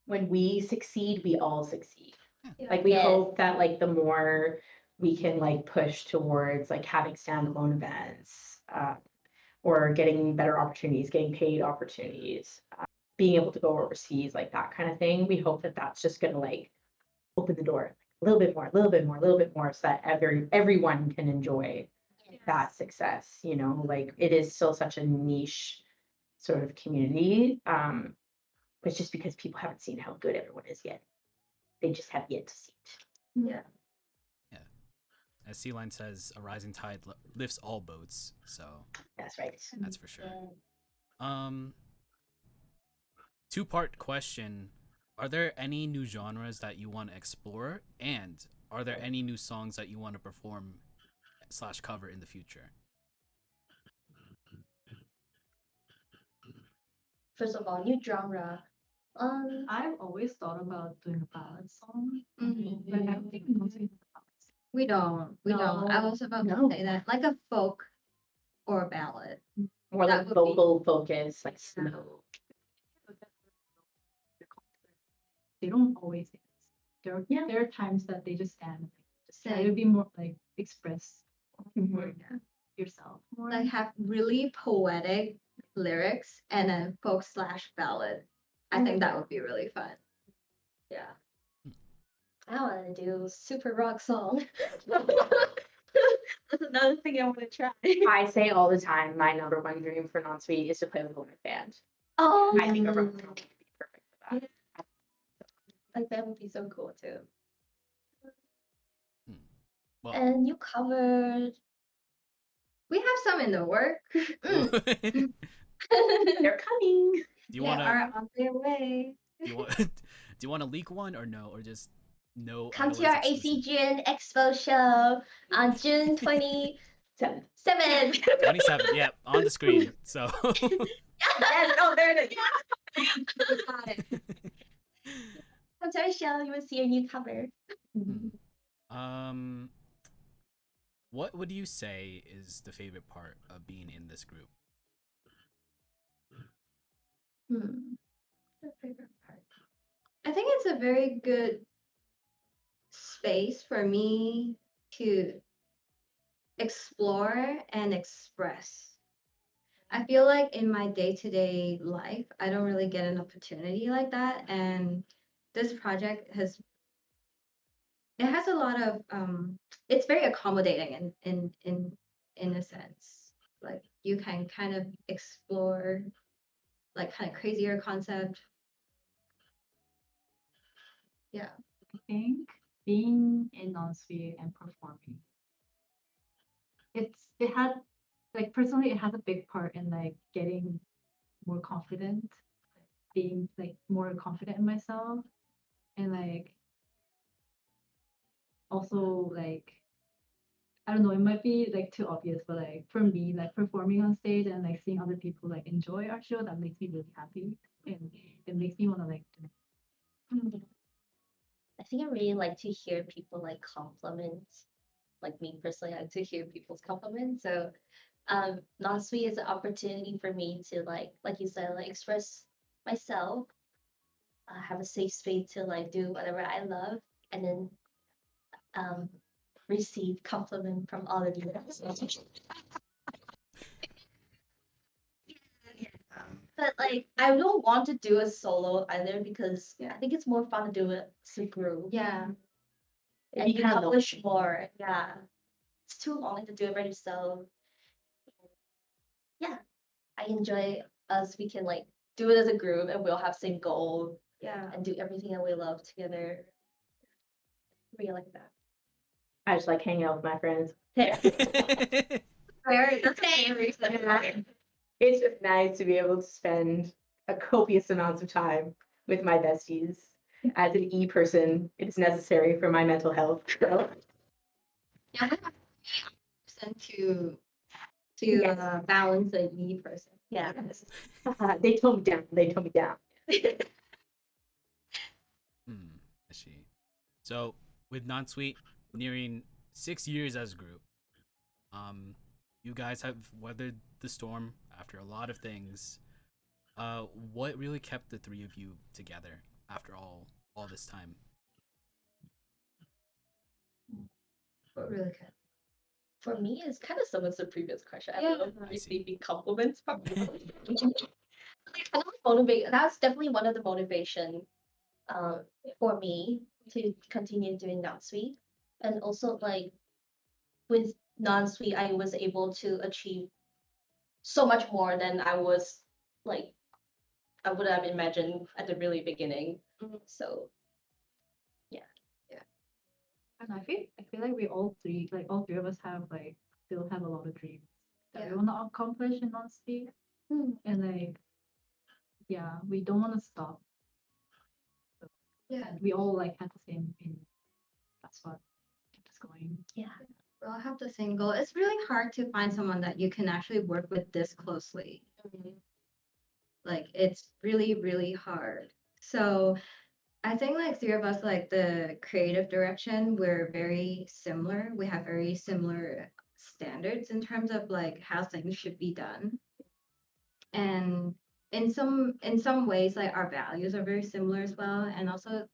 When we succeed, we all succeed. Yeah. Like we Yes. hope that like the more we can like push towards like having standalone events, or getting better opportunities, getting paid opportunities, being able to go overseas, like that kind of thing. We hope that that's just gonna like open the door a little bit more, a little bit more, a little bit more, so that everyone can enjoy that success. Like it is still such a niche sort of community. But it's just because people haven't seen how good everyone is yet. They just have yet to see it. Yeah. Yeah. As Sea Line says, a rising tide lifts all boats. So That's right. that's for sure. Yeah. Two-part question. Are there any new genres that you want to explore? And are there any new songs that you want to perform / cover in the future? First of all, new genre. I've always thought about doing a ballad song, Mhm. but I don't think we also do ballads. We don't. We don't. I No. was about No. to say that. Like a folk or a ballad. More That like would be- vocal focus, like slow. They don't always dance. Yeah. There are times that they just stand and just try Sing. to be more like express Mhm. yourself more. Like have really poetic lyrics and a folk / ballad. I think that would be really fun. Yeah. I want to do super rock song. That's another thing I want to try. I say all the time, my number one dream for non-sweet is to play with a live band. Oh, I think a rock song would be perfect for that. like that would be so cool too. Well, And you covered. We have some in the work. do They're coming. you They want to are on their way. do you want do you want to leak one or no, or just no? Come to Idolez our exclusive? ACGN Expo show on June 27th. 7. 27th, yeah, on the screen. So Yes, oh, there it is. Got it. Come to our show, you will see a new cover. what would you say is the favorite part of being in this group? The favorite part. I think it's a very good space for me to explore and express. I feel like in my day-to-day life, I don't really get an opportunity like that, and this project has a lot of it's very accommodating in a sense. Like you can kind of explore like kind of crazier concept. Yeah. I think being in non-sweet and performing, it had like personally it has a big part in like getting more confident, being like more confident in myself, and like also like I don't know, it might be like too obvious, but like for me, like performing on stage and like seeing other people like enjoy our show, that makes me really happy, and it makes me want to like do. I think I really like to hear people like compliment. Like me personally, I like to hear people's compliments. So non sweet is an opportunity for me to like you said, like express myself, have a safe space to like do whatever I love, and then receive compliment from all of you. But like, I don't want to do a solo either because I think it's more fun to do it as a group. Yeah. And you accomplish more. Yeah. It's too long to do it by yourself. Yeah. I enjoy us. We can like do it as a group and we'll have same goal Yeah. and do everything that we love together. Really like that. I just like hanging out with my friends. That's the main reason. It's just nice to be able to spend a copious amounts of time with my besties. As an E person, it's necessary for my mental health. So, Yeah, we have person to Yes. balance the E person. Yeah. they tone me down. They tone me down. I see. So with Non-Sweet nearing 6 years as a group, you guys have weathered the storm after a lot of things. What really kept the three of you together after all this time? What really good. For me, it's kind of similar to the previous question. I Yeah. love I see. receiving compliments from people. I love motivate. That's definitely one of the motivation for me to continue doing non-sweet. And also like with non-sweet, I was able to achieve so much more than I was like I would have imagined at the really beginning. So And I feel like we all three, like all three of us have like still have a lot of dreams that Yeah. we want to accomplish in non-speed. And like yeah, we don't want to stop. Yeah. And we all like had the same opinion. That's what kept us going. yeah. We all have the same goal. It's really hard to find someone that you can actually work with this closely. Like it's really, really hard. So I think like three of us, like the creative direction, we're very similar. We have very similar standards in terms of like how things should be done. And in some ways, like our values are very similar as well. And also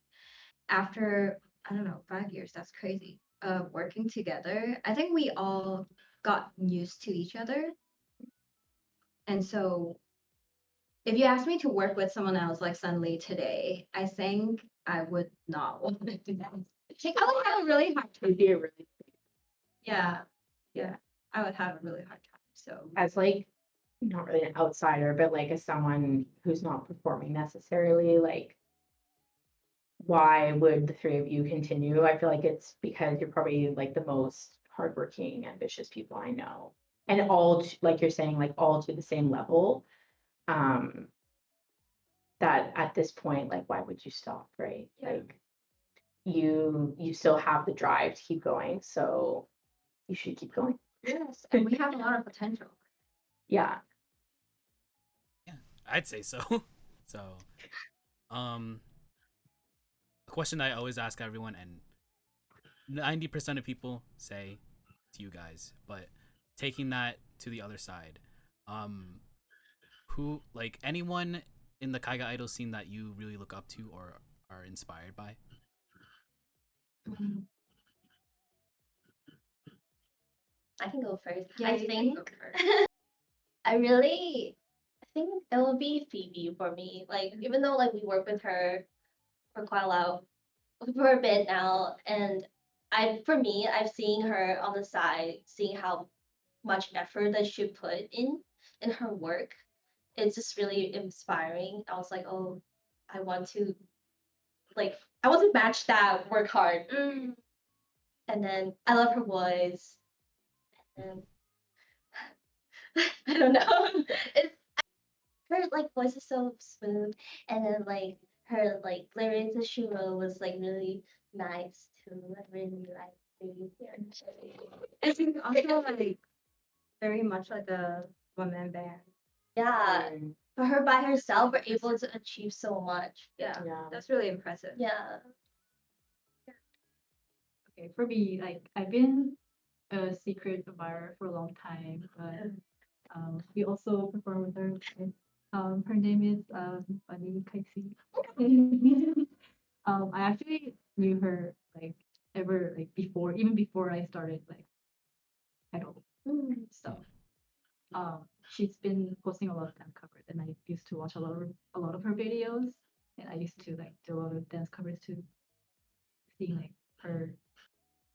after, I don't know, 5 years, that's crazy, of working together, I think we all got used to each other. And so if you asked me to work with someone else like suddenly today, I think I would not want to do that. I would have a really hard time. It'd be a really, Yeah. Yeah. I would have a really hard time. So as like, not really an outsider, but like as someone who's not performing necessarily, like, why would the three of you continue? I feel like it's because you're probably like the most hardworking, ambitious people I know. And all like you're saying, like all to the same level. Um, that at this point, like, why would you stop, right? Yeah. Like you still have the drive to keep going, so you should keep going. yes, and we have a lot of potential. Yeah. Yeah, I'd say so. So, a question I always ask everyone, and 90% of people say to you guys, but taking that to the other side, um, who like anyone in the KAIGAI idol scene that you really look up to or are inspired by? I can go first. Yeah, I you can think go first. I think it will be Phoebe for me. Like even though like we work with her for quite a while for a bit now, and for me I've seen her on the side, seeing how much effort that she put in her work. It's just really inspiring. I was like, oh, I want to like I want to match that work hard. And then I love her voice. And I don't know. It's her like voice is so smooth, and then like her like lyrics that she wrote was like really nice too. I really like really It's also like very much like a one-man band. yeah. For her by herself, we're able to achieve so much. Yeah, Yeah. that's really impressive. Yeah. Okay, for me, like I've been a secret admirer for a long time, but we also perform with her. Her name is Bunny Kaixi. I actually knew her like ever like before, even before I started like idol stuff. she's been posting a lot of dance covers, and I used to watch a lot of her videos, and I used to like do a lot of dance covers too, seeing like her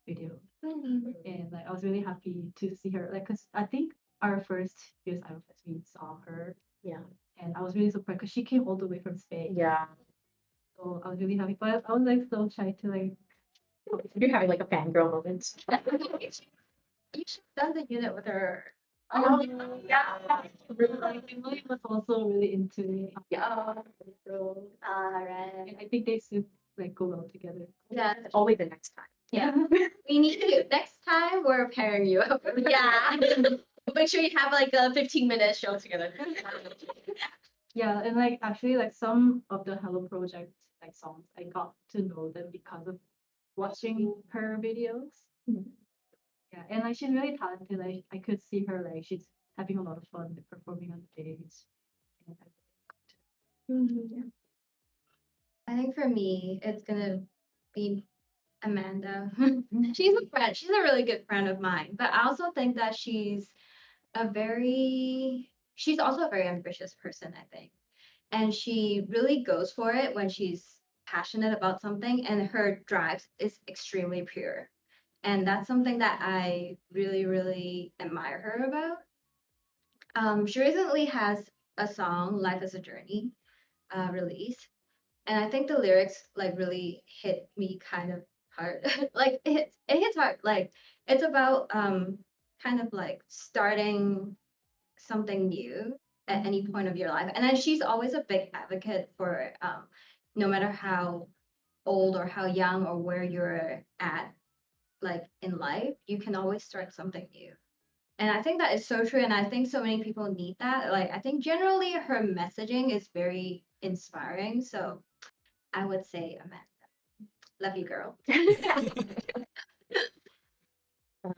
video, and like I was really happy to see her, like, cause I think our first US Idol Fest we saw her, Yeah. and I was really surprised because she came all the way from Spain. Yeah. So I was really happy, but I was like so shy to like. You're having like a fangirl moment. You should have done the unit with her. Oh, Yeah, like Emily was also really into it. yeah. So, Right. and I think they should like go well together. Yeah. Always the next time. Yeah. We need to. Next time we're pairing you up. Yeah. Make sure you have like a 15-minute show together. Yeah, and like actually like some of the Hello Project like songs I got to know them because of watching her videos. Mhm. Yeah, and like she's really talented. Like I could see her like she's having a lot of fun like, performing on the stage. And Mhm. I think for me, it's gonna be Amanda. She's a friend. She's a really good friend of mine. But I also think that she's also a very ambitious person, I think. And she really goes for it when she's passionate about something, and her drive is extremely pure. And that's something that I really, really admire her about. She recently has a song, Life is a Journey, released. And I think the lyrics like really hit me kind of hard. Like it hits hard. Like it's about kind of like starting something new at any point of your life. And then she's always a big advocate for no matter how old or how young or where you're at like in life, you can always start something new. And I think that is so true. And I think so many people need that. Like I think generally her messaging is very inspiring. So I would say Amanda. Love you, girl. Um,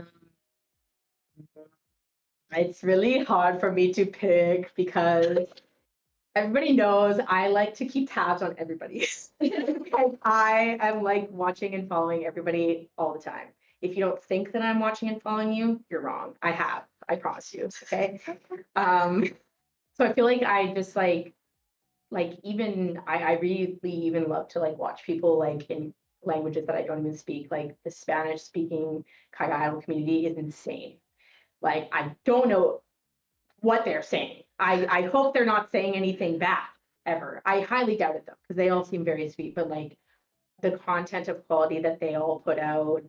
It's really hard for me to pick because everybody knows I like to keep tabs on everybody. Like, I am like watching and following everybody all the time. If you don't think that I'm watching and following you, you're wrong. I have. I promise you. Okay. Um, so I feel like I just like even I really even love to like watch people like in languages that I don't even speak. Like the Spanish speaking KAIGAI idol community is insane. Like I don't know what they're saying. I hope they're not saying anything bad ever. I highly doubt it though, because they all seem very sweet, but like the content of quality that they all put out,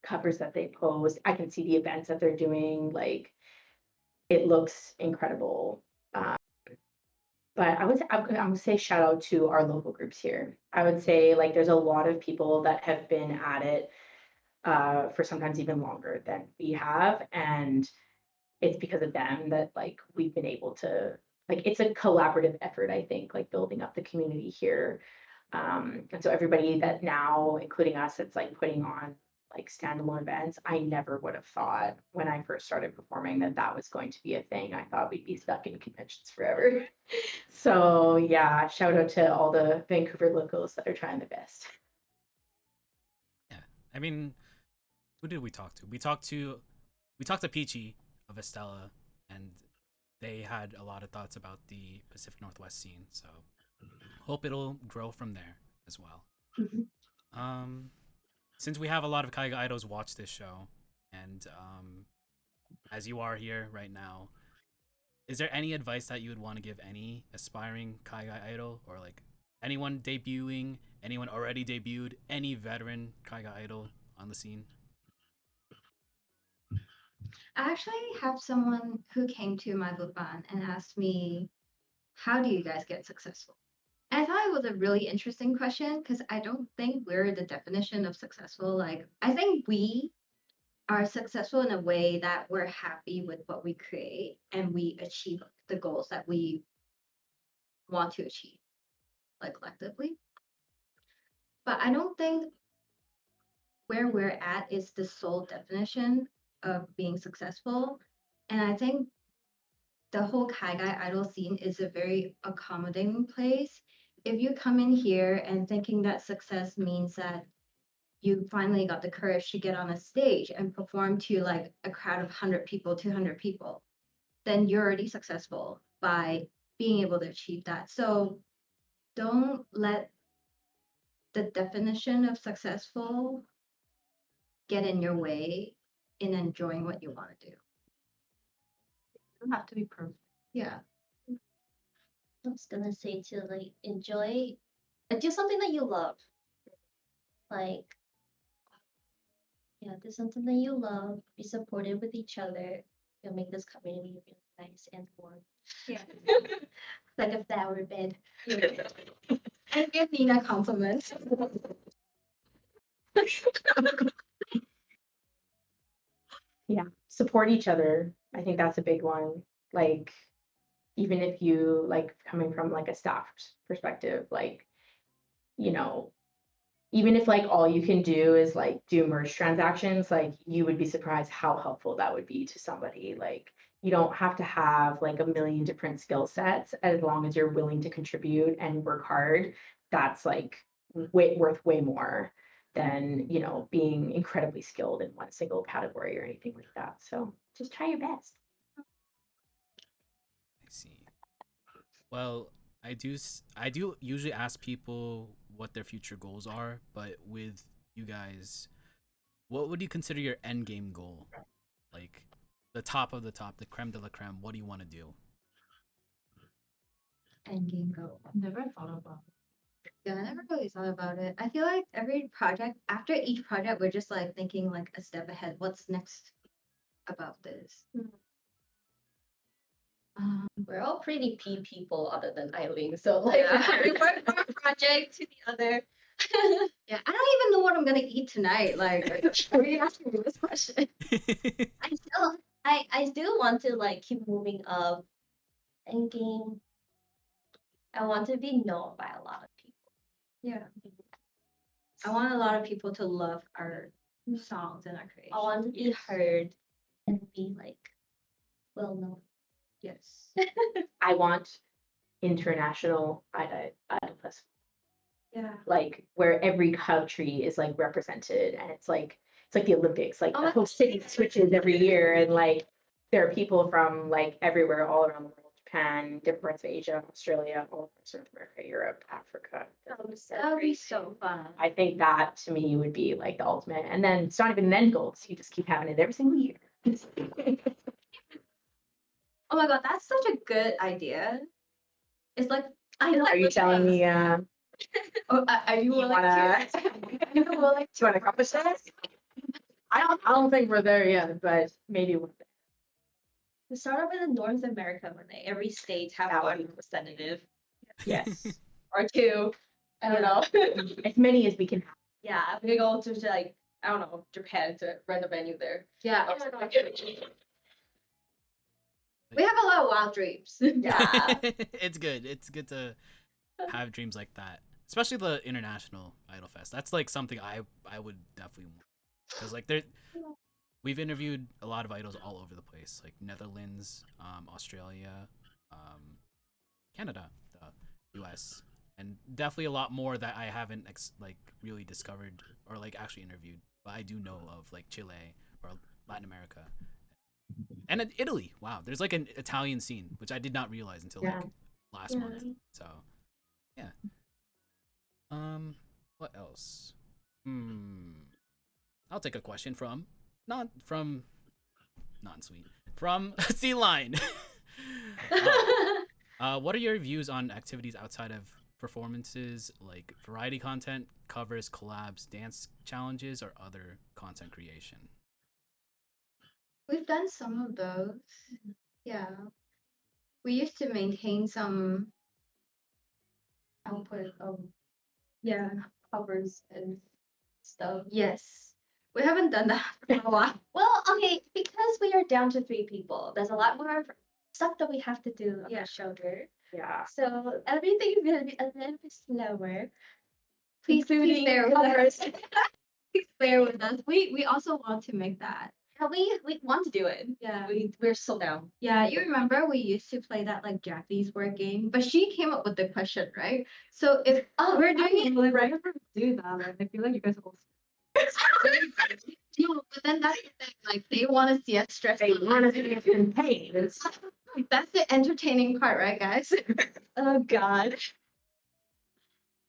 covers that they post, I can see the events that they're doing, like it looks incredible. But I would say shout out to our local groups here. I would say like there's a lot of people that have been at it for sometimes even longer than we have, and it's because of them that like we've been able to like it's a collaborative effort, I think, like building up the community here. And so everybody that now, including us, that's like putting on like standalone events, I never would have thought when I first started performing that that was going to be a thing. I thought we'd be stuck in conventions forever. So yeah, shout out to all the Vancouver locals that are trying their best. Yeah, I mean, who did we talk to? We talked to Peachy of Estella, and they had a lot of thoughts about the Pacific Northwest scene. So hope it'll grow from there as well. Um, since we have a lot of Kaiga idols watch this show, and as you are here right now, is there any advice that you would want to give any aspiring Kaiga idol, or like anyone debuting, anyone already debuted, any veteran Kaiga idol on the scene? I actually have someone who came to my Bupan and asked me, how do you guys get successful? And I thought it was a really interesting question because I don't think we're the definition of successful. Like, I think we are successful in a way that we're happy with what we create and we achieve the goals that we want to achieve, like collectively. But I don't think where we're at is the sole definition of being successful. And I think the whole Kaigai idol scene is a very accommodating place. If you come in here and thinking that success means that you finally got the courage to get on a stage and perform to like a crowd of 100 people, 200 people, then you're already successful by being able to achieve that. So don't let the definition of successful get in your way in enjoying what you want to do. You don't have to be perfect. Yeah. I was gonna say to like enjoy and do something that you love. Like, yeah, do something that you love, be supportive with each other. You'll make this community really nice and warm. Yeah. Like a flower bed. And give Nina compliments. Yeah, support each other. I think that's a big one. Like, even if you like coming from like a staff perspective, like, you know, even if like all you can do is like do merge transactions, like you would be surprised how helpful that would be to somebody. Like, you don't have to have like a million different skill sets as long as you're willing to contribute and work hard. That's like worth way more than, you know, being incredibly skilled in one single category or anything like that. So just try your best. I see. Well, I do usually ask people what their future goals are, but with you guys, what would you consider your end game goal? Like the top of the top, the creme de la creme. What do you want to do? End game goal. Never thought about it. Yeah, I never really thought about it. I feel like every project, after each project, we're just like thinking like a step ahead. What's next about this? We're all pretty P people other than Eileen. So like Yeah. we work from a project to the other. Yeah, I don't even know what I'm gonna eat tonight. Like, are you asking me this question? I still want to like keep moving up and game. I want to be known by a lot of people. Yeah. I want a lot of people to love our songs and our creation. I want to be heard and be like well known. Yes. I want international IDOLEYEZ, Yeah. like where every country is like represented, and it's like the Olympics, like Oh the my whole city switches every year, and like there are people from like everywhere, all around the world, Japan, different parts of Asia, Australia, all across North America, Europe, Africa. That would be so fun. I think that to me would be like the ultimate, and then it's not even an end goal, so you just keep having it every single year. Oh my god, that's such a good idea. It's like I like. Are you telling me? Oh, are you You willing wanna? to? You willing to accomplish that? I don't think we're there yet, but maybe one day. We start off in North America one day. Every state have That one would- representative Yes, or two. I don't know. as many as we can have. Yeah, we go to like I don't know Japan to rent a venue there. Yeah. We have a lot of wild dreams. Yeah. It's good. It's good to have dreams like that, especially the international Idol Fest. That's like something I would definitely want, because like we've interviewed a lot of idols all over the place, like Netherlands, Australia, Canada, the U.S., and definitely a lot more that I haven't like really discovered or like actually interviewed, but I do know of, like Chile or Latin America. And in Italy, wow, there's like an Italian scene, which I did not realize until Yeah. like last month. So, yeah. What else? I'll take a question from non-sweet from Sea Line. What are your views on activities outside of performances, like variety content, covers, collabs, dance challenges, or other content creation? We've done some of those. Yeah. We used to maintain some Output of yeah. covers and stuff. Yes. We haven't done that for a while. Well, okay, because we are down to 3 people, there's a lot more stuff that we have to do on Yeah. the shoulder. Yeah. So everything is gonna be a little bit slower. Please including bear with covers. us. Please bear with us. We also want to make that. Yeah, we want to do it. Yeah. We're so down. Yeah, you remember we used to play that like Japanese word game, but she came up with the question, right? So if we're doing it like, right, never do that. Like, I feel like you guys are all no, but then that's the thing. Like they want to see us stressed. They want to see us in pain. That's the entertaining part, right, guys? Oh God.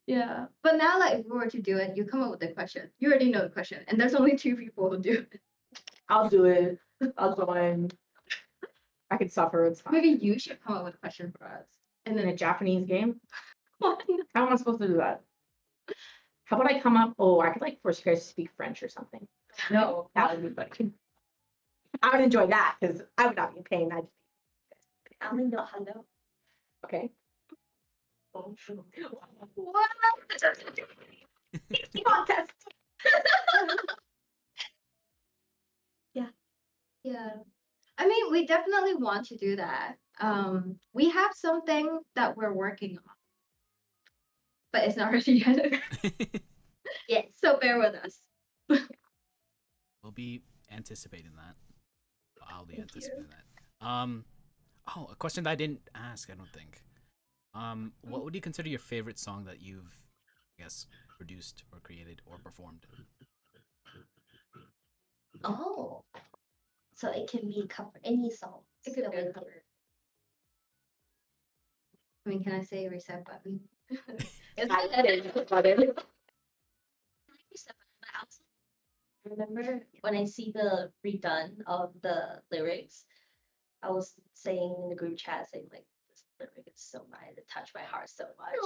Yeah. But now, like, if we were to do it, you come up with the question. You already know the question, and there's only 2 people who do it. I'll do it. I'll join. I can suffer. It's fine. Maybe you should come up with a question for us. And In a then Japanese game? what? How am I supposed to do that? How about I come up? Oh, I could like force you guys to speak French or something. No. That would be funny. I would enjoy that because I would not be paying. I'd I only know hello. okay. What? Contest. Yeah. I mean, we definitely want to do that. We have something that we're working on, but it's not ready yet. Yes. So bear with us. We'll be anticipating that. I'll be Thank you. anticipating that. Oh, a question that I didn't ask, I don't think. What would you consider your favorite song that you've, I guess, produced or created or performed? Oh. So it can be cover any song. It could that be we covered. do. I mean, can I say reset button? Remember when I see the redone of the lyrics, I was saying in the group chat saying like this lyric is so nice, it touched my heart so much.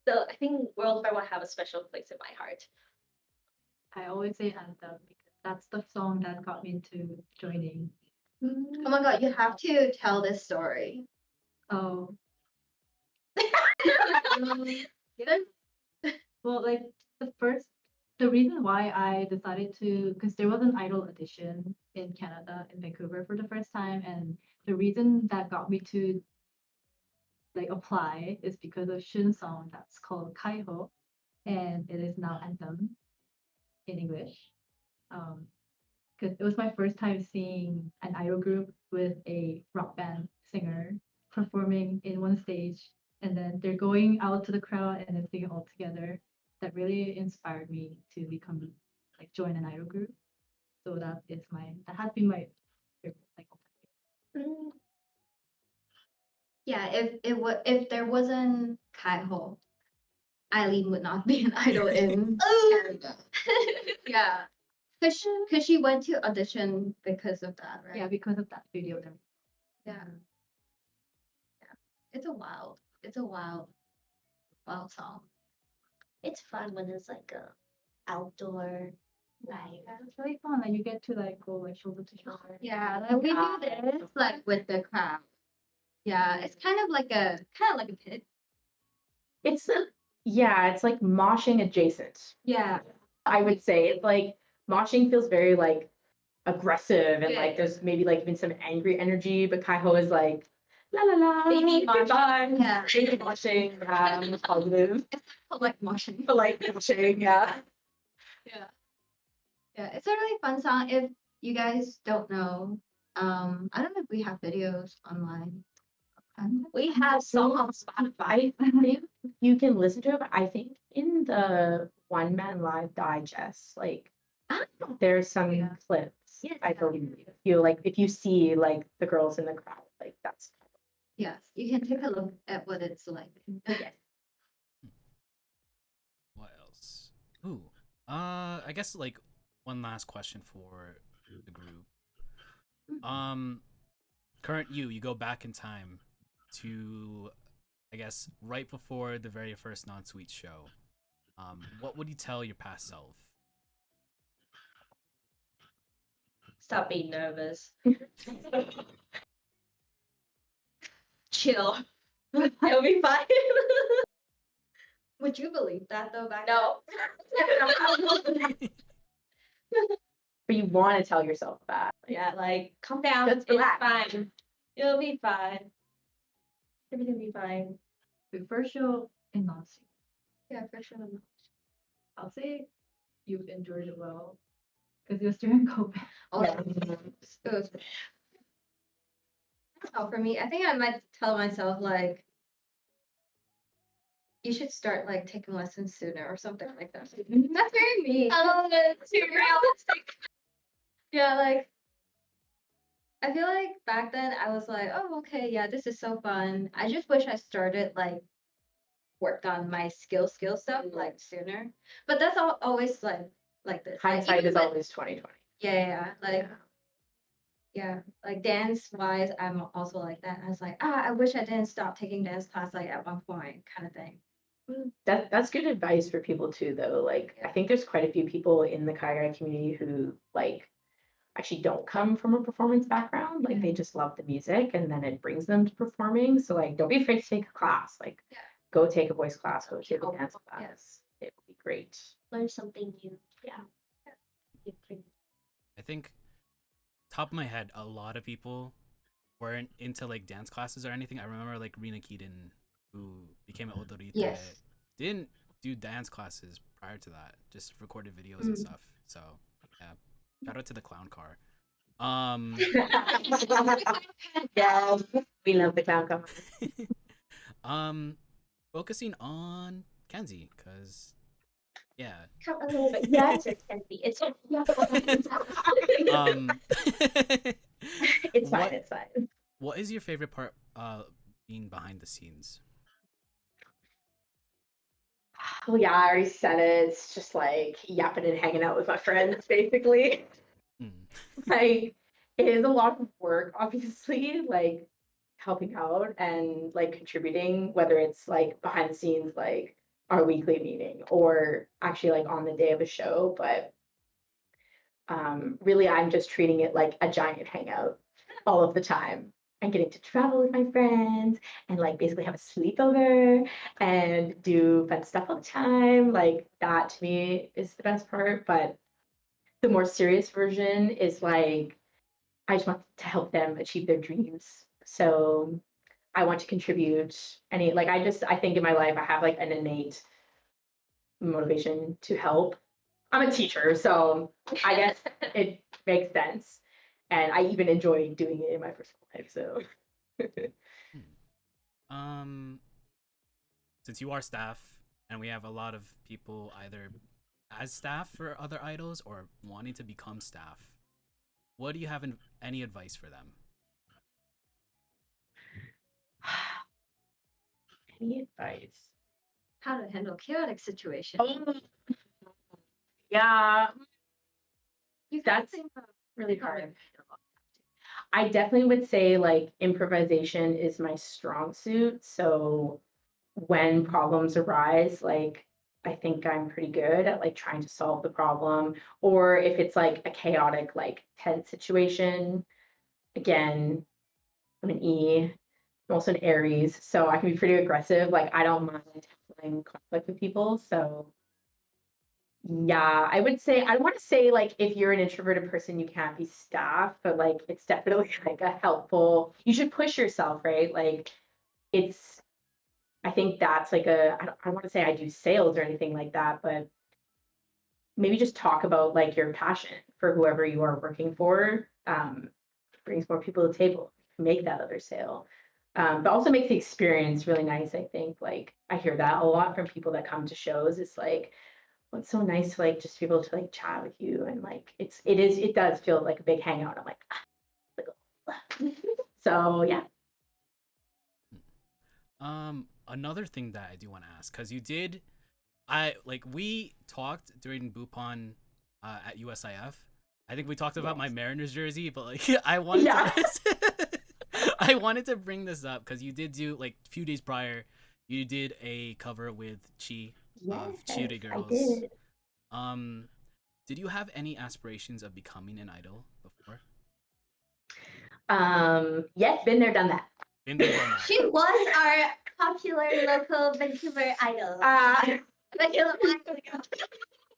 So I think World War One have a special place in my heart. I always say anthem because that's the song that got me into joining. Oh my god, you have to tell this story. Oh, Then well, like the reason why I decided to, because there was an Idol audition in Canada, in Vancouver for the first time, and the reason that got me to like apply is because of Shun's song that's called Kaiho, and it is now anthem in English. Because it was my first time seeing an idol group with a rock band singer performing in one stage, and then they're going out to the crowd and then singing all together. That really inspired me to become like join an idol group. So that has been my favorite like Mm. Yeah, if there wasn't Kaiho, Eileen would not be an idol in Canada. Yeah. Cause she went to audition because of that, right? yeah, because of that video. Yeah. It's a wild song. It's fun when it's like a outdoor like Yeah, it's really fun. Like you get to like go like shoulder to shoulder. Yeah, like we do this like with the crowd. Yeah, it's kind of like a pit. It's it's like moshing adjacent. Yeah. I would say it's like moshing feels very like aggressive and Yeah, like there's maybe like even some angry energy, but Kaiho is like la la la, Baby good vibes, Yeah. baby moshing, positive, Like moshing. but like moshing, yeah. Yeah. Yeah, it's a really fun song. If you guys don't know, I don't know if we have videos online. we have song on Spotify. I think you can listen to it, but I think in the One Man Live Digest, like there's some Yeah. clips. Yes. I believe you like if you see like the girls in the crowd, like that's Yes, you can take a look at what it's like. Yes. What else? Ooh. I guess like one last question for the group. Current you go back in time to, I guess, right before the very first non-sweet show. What would you tell your past self? Stop being nervous. Chill. It'll be fine. Would you believe that though back No. but you want to tell yourself that. Yeah, like calm down. Just It's relax. fine. It'll be fine. Everything will be fine. The first show in non-sing. Yeah, for sure. I'll say you've enjoyed it well because it was during COVID. Oh, Yeah. it was. Oh, for me, I think I might tell myself like, you should start like taking lessons sooner or something like that. That's very mean. Oh, it's too realistic. Yeah, like I feel like back then I was like, oh, okay, yeah, this is so fun. I just wish I started like worked on my skill stuff like sooner. But that's always like this. Like Hindsight even is with always 2020. yeah, like yeah, like dance wise, I'm also like that. I was like, I wish I didn't stop taking dance class like at one point, kind of thing. That's good advice for people too, though. Like, I think there's quite a few people in the KAIGAI community who like actually don't come from a performance background. Like, they just love the music, and then it brings them to performing. So, like, don't be afraid to take a class. Like, Yeah. go take a voice class, go take a Oh, dance yeah. class. It will be great. Learn something new. Yeah. I think top of my head, a lot of people weren't into like dance classes or anything. I remember like Rena Keaton, who became an odorite, Yes. didn't do dance classes prior to that. Just recorded videos and stuff. So yeah, shout out to the clown car. Yeah, we love the clown car. um, focusing on Kenzie, cause yeah. Come a little bit. Yes, it's empty. It's um, It's fine. what It's fine. what is your favorite part? Being behind the scenes. Oh yeah, I already said it. It's just like yapping and hanging out with my friends, basically. Mm. Like, it is a lot of work, obviously, like helping out and like contributing, whether it's like behind the scenes, like our weekly meeting, or actually like on the day of a show. But really, I'm just treating it like a giant hangout all of the time. And getting to travel with my friends and like basically have a sleepover and do fun stuff all the time. Like, that to me is the best part. But the more serious version is like, I just want to help them achieve their dreams. So I want to contribute any, like, I think in my life I have like an innate motivation to help. I'm a teacher, so I guess it makes sense. And I even enjoy doing it in my personal life. So Hmm. Since you are staff, and we have a lot of people either as staff for other idols or wanting to become staff, what do you have any advice for them? any advice? How to handle chaotic situations. Oh, yeah, You that's think of really hard. I definitely would say like improvisation is my strong suit. So when problems arise, like, I think I'm pretty good at like trying to solve the problem. Or if it's like a chaotic, like tense situation, again, I'm an E, I'm also an Aries, so I can be pretty aggressive. Like, I don't mind tackling conflict with people. So yeah, I would say, I want to say like if you're an introverted person, you can't be staff, but like it's definitely like a helpful, you should push yourself, right? Like, it's, I think that's like I don't want to say I do sales or anything like that, but maybe just talk about like your passion for whoever you are working for. Brings more people to the table, make that other sale. But also makes the experience really nice, I think. Like, I hear that a lot from people that come to shows. It's like, well, it's so nice to like just be able to like chat with you, and like it does feel like a big hangout. I'm like, so yeah. Another thing that I do want to ask, because you did, I like we talked during Bupon at USIF. I think we talked about my Yes. Mariners jersey, but like I wanted Yeah. to, I wanted to bring this up because you did do like a few days prior, you did a cover with Chi of Cheetah Yes, I Girls. did. Um, did you have any aspirations of becoming an idol before? Yes, been there, done that. Been there, done that. She was our popular local Vancouver idol. Vancouver idol.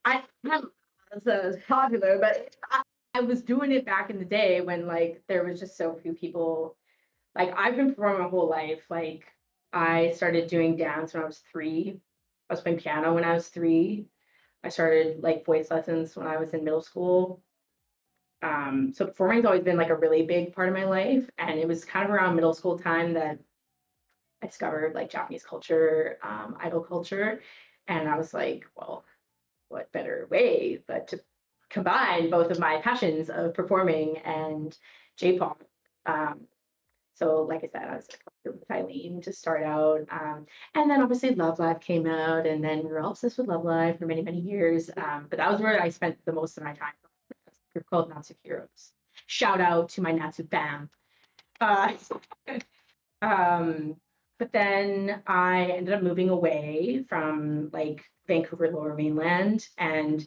I am so popular, but I was doing it back in the day when like there was just so few people. Like, I've been performing my whole life. Like, I started doing dance when I was 3. I was playing piano when I was 3. I started like voice lessons when I was in middle school. So performing's always been like a really big part of my life, and it was kind of around middle school time that I discovered like Japanese culture, idol culture, and I was like, well, what better way but to combine both of my passions of performing and J-pop. So like I said, I was with Eileen to start out. And then obviously Love Live came out, and then we were all obsessed with Love Live for many, many years. But that was where I spent the most of my time. A group called Natsu Heroes. Shout out to my Natsu fam. Uh, but then I ended up moving away from like Vancouver Lower Mainland, and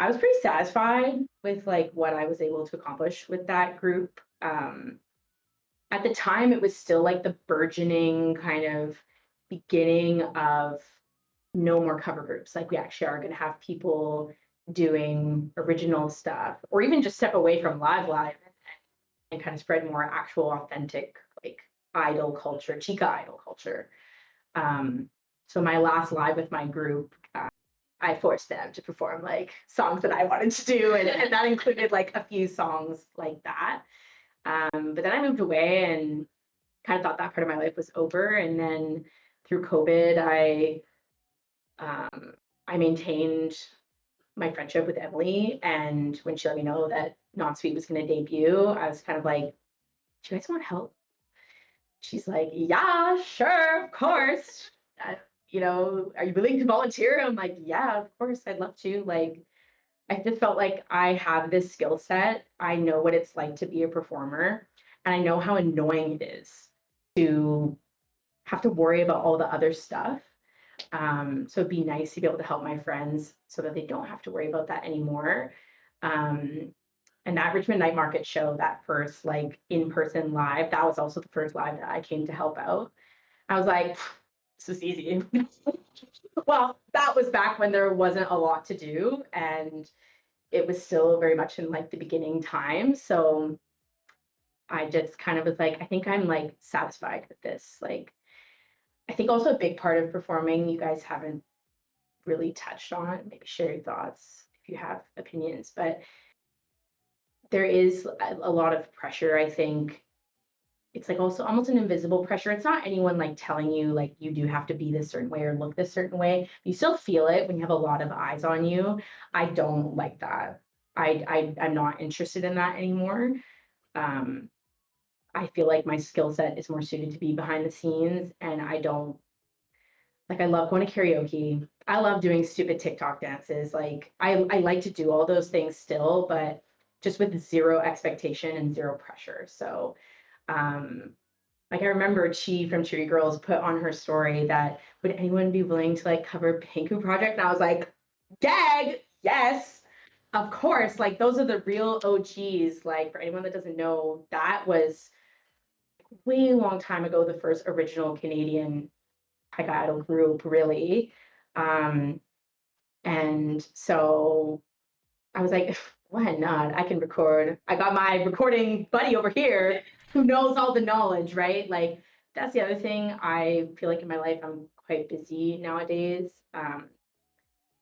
I was pretty satisfied with like what I was able to accomplish with that group. At the time, it was still like the burgeoning kind of beginning of no more cover groups. Like we actually are going to have people doing original stuff, or even just step away from live and kind of spread more actual authentic like idol culture, chica idol culture. So my last live with my group, I forced them to perform like songs that I wanted to do, and that included like a few songs like that. But then I moved away and kind of thought that part of my life was over. And then through COVID, I maintained my friendship with Emily. And when she let me know that Non-Sweet was going to debut, I was kind of like, "Do you guys want help?" She's like, "Yeah, sure, of course. You know, are you willing to volunteer?" I'm like, "Yeah, of course, I'd love to." Like, I just felt like I have this skill set. I know what it's like to be a performer, and I know how annoying it is to have to worry about all the other stuff. So it'd be nice to be able to help my friends so that they don't have to worry about that anymore. Um, and that Richmond Night Market show, that first like in-person live, that was also the first live that I came to help out. I was like, this is easy. Well, that was back when there wasn't a lot to do, and it was still very much in like the beginning time. So I just kind of was like, I think I'm like satisfied with this. Like, I think also a big part of performing, you guys haven't really touched on, maybe share your thoughts if you have opinions, but there is a lot of pressure, I think. It's like also almost an invisible pressure. It's not anyone like telling you like you do have to be this certain way or look this certain way. You still feel it when you have a lot of eyes on you. I don't like that. I'm not interested in that anymore. Um, I feel like my skill set is more suited to be behind the scenes, and I don't like. I love going to karaoke. I love doing stupid TikTok dances. Like I like to do all those things still, but just with zero expectation and zero pressure. So um like I remember Chi from Cheery Girls put on her story that would anyone be willing to like cover Panku Project? And I was like, gag, yes, of course. Like those are the real OGs. Like for anyone that doesn't know, that was way long time ago, the first original Canadian KAIGAI idol group, really. Um, and so I was like, why not? I can record. I got my recording buddy over here who knows all the knowledge, right? Like that's the other thing. I feel like in my life I'm quite busy nowadays.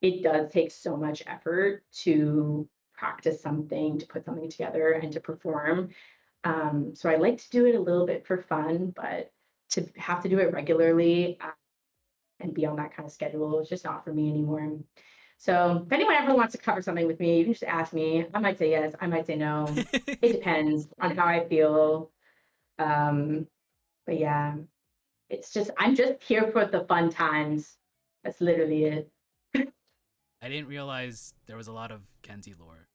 It does take so much effort to practice something, to put something together, and to perform. So I like to do it a little bit for fun, but to have to do it regularly and be on that kind of schedule is just not for me anymore. So if anyone ever wants to cover something with me, you can just ask me. I might say yes, I might say no. It depends on how I feel. But yeah, it's just I'm just here for the fun times. That's literally it. I didn't realize there was a lot of Kenzie lore.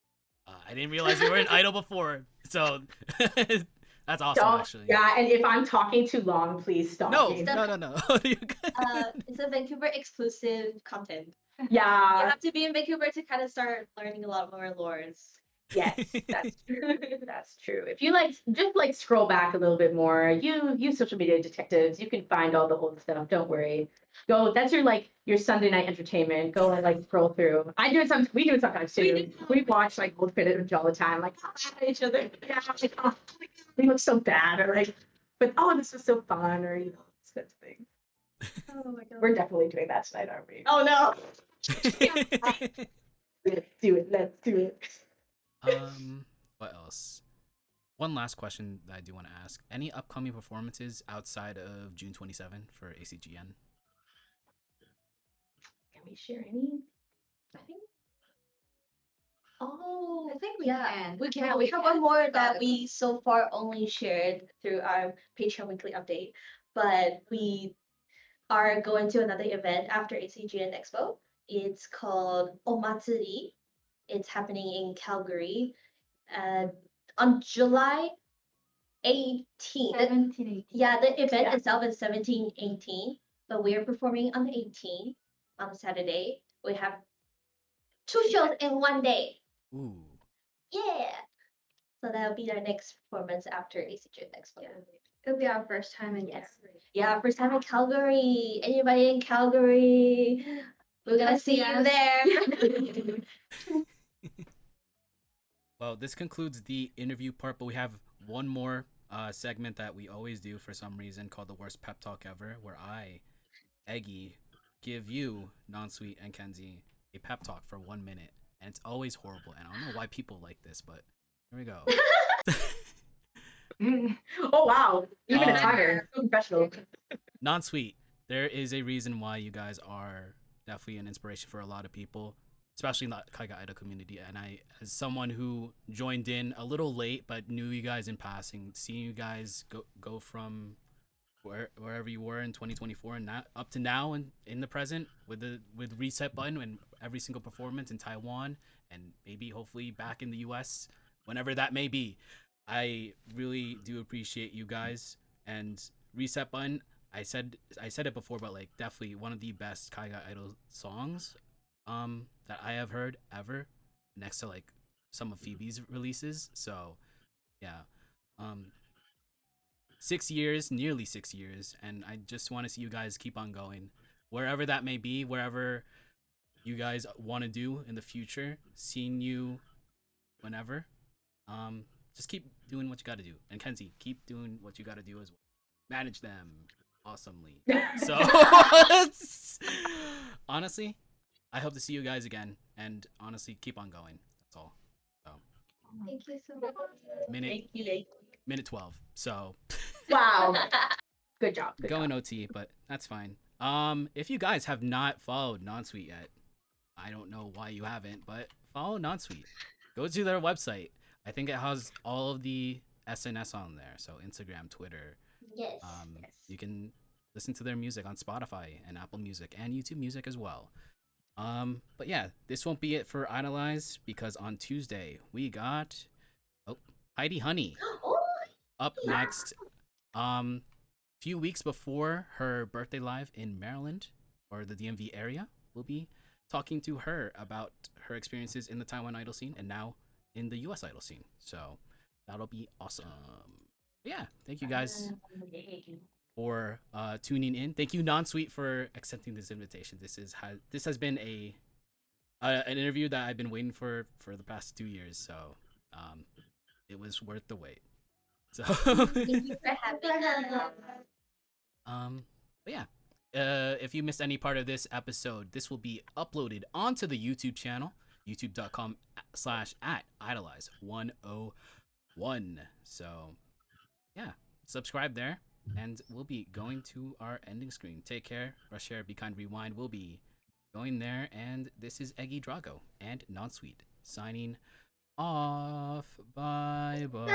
I didn't realize you were an idol before, so that's awesome, Don't, actually. yeah, and if I'm talking too long, please stop No, me. no. It's a Vancouver exclusive content. You Yeah, have to be in Vancouver to kind of start learning a lot more lores. yes, that's true. That's true. If you like, just like scroll back a little bit more. You social media detectives, you can find all the old stuff. Don't worry. Go. That's your like your Sunday night entertainment. Go and like scroll through. I do it some. We do it sometimes too. We watch like old footage all the time. Like at each other. Yeah. Like, oh, we look so bad, or like, but oh, this was so fun, or you know, such things. Oh my god. We're definitely doing that tonight, aren't we? Oh no. Let's do it. Let's do it. What else? One last question that I do want to ask. Any upcoming performances outside of June 27 for ACGN? Can we share any? I think Oh, I think we yeah, can. we can. Yeah, We we have can. one more Got that it. we so far only shared through our Patreon weekly update, but we are going to another event after ACGN Expo. It's called Omatsuri. It's happening in Calgary uh, on July 18th. 17, 18. Yeah, the event Yeah. itself is 17, 18, but we are performing on the 18th on Saturday. We have two shows in one day. Ooh. Yeah. So that'll be our next performance after ACGN Expo. Yeah. It'll be our first time in Calgary. Yeah, first time in Calgary. Anybody in Calgary? We're gonna Come see see you us. there. Well, this concludes the interview part, but we have one more segment that we always do for some reason called the worst pep talk ever, where I, Eggy, give you, Non-Sweet, and Kenzie a pep talk for 1 minute. And it's always horrible. And I don't know why people like this, but here we go. Oh wow, even a Um, timer, so professional. Non-Sweet, there is a reason why you guys are definitely an inspiration for a lot of people, especially in the KAIGAI Idol community. And I, as someone who joined in a little late but knew you guys in passing, seeing you guys go from wherever you were in 2024 and now, up to now and in the present with Reset Button and every single performance in Taiwan and maybe hopefully back in the US whenever that may be. I really do appreciate you guys and Reset Button. I said it before, but like definitely one of the best KAIGAI Idol songs that I have heard ever, next to like some of Phoebe's releases. So yeah. Um 6 years, nearly 6 years, and I just want to see you guys keep on going. Wherever that may be, wherever you guys want to do in the future, seeing you whenever. Um just keep doing what you got to do. And Kenzie, keep doing what you got to do as well. Manage them awesomely. So honestly, I hope to see you guys again and honestly keep on going. That's all. So Thank you so much. minute Thank you. minute 12. So Wow, good job. Good going job. OT, but that's fine. If you guys have not followed Non-Sweet yet, I don't know why you haven't, but follow Non-Sweet. Go to their website. I think it has all of the SNS on there. So Instagram, Twitter. Yes. You can listen to their music on Spotify and Apple Music and YouTube Music as well. But yeah, this won't be it for Idolize because on Tuesday we got Heidi Honey Oh, up next. Few weeks before her birthday live in Maryland or the DMV area, we'll be talking to her about her experiences in the Taiwan idol scene and now in the US idol scene. So that'll be awesome. Yeah, thank you guys for tuning in. Thank you Non-Sweet for accepting this invitation. This has been an interview that I've been waiting for the past 2 years. So it was worth the wait. So thank you for having us. but yeah, if you missed any part of this episode, this will be uploaded onto the YouTube channel, youtube.com/@idolize101. So yeah, subscribe there, and we'll be going to our ending screen. Take care, brush hair, be kind, rewind. We'll be going there, and this is Eggy Drago and Non-Sweet signing off. Bye bye.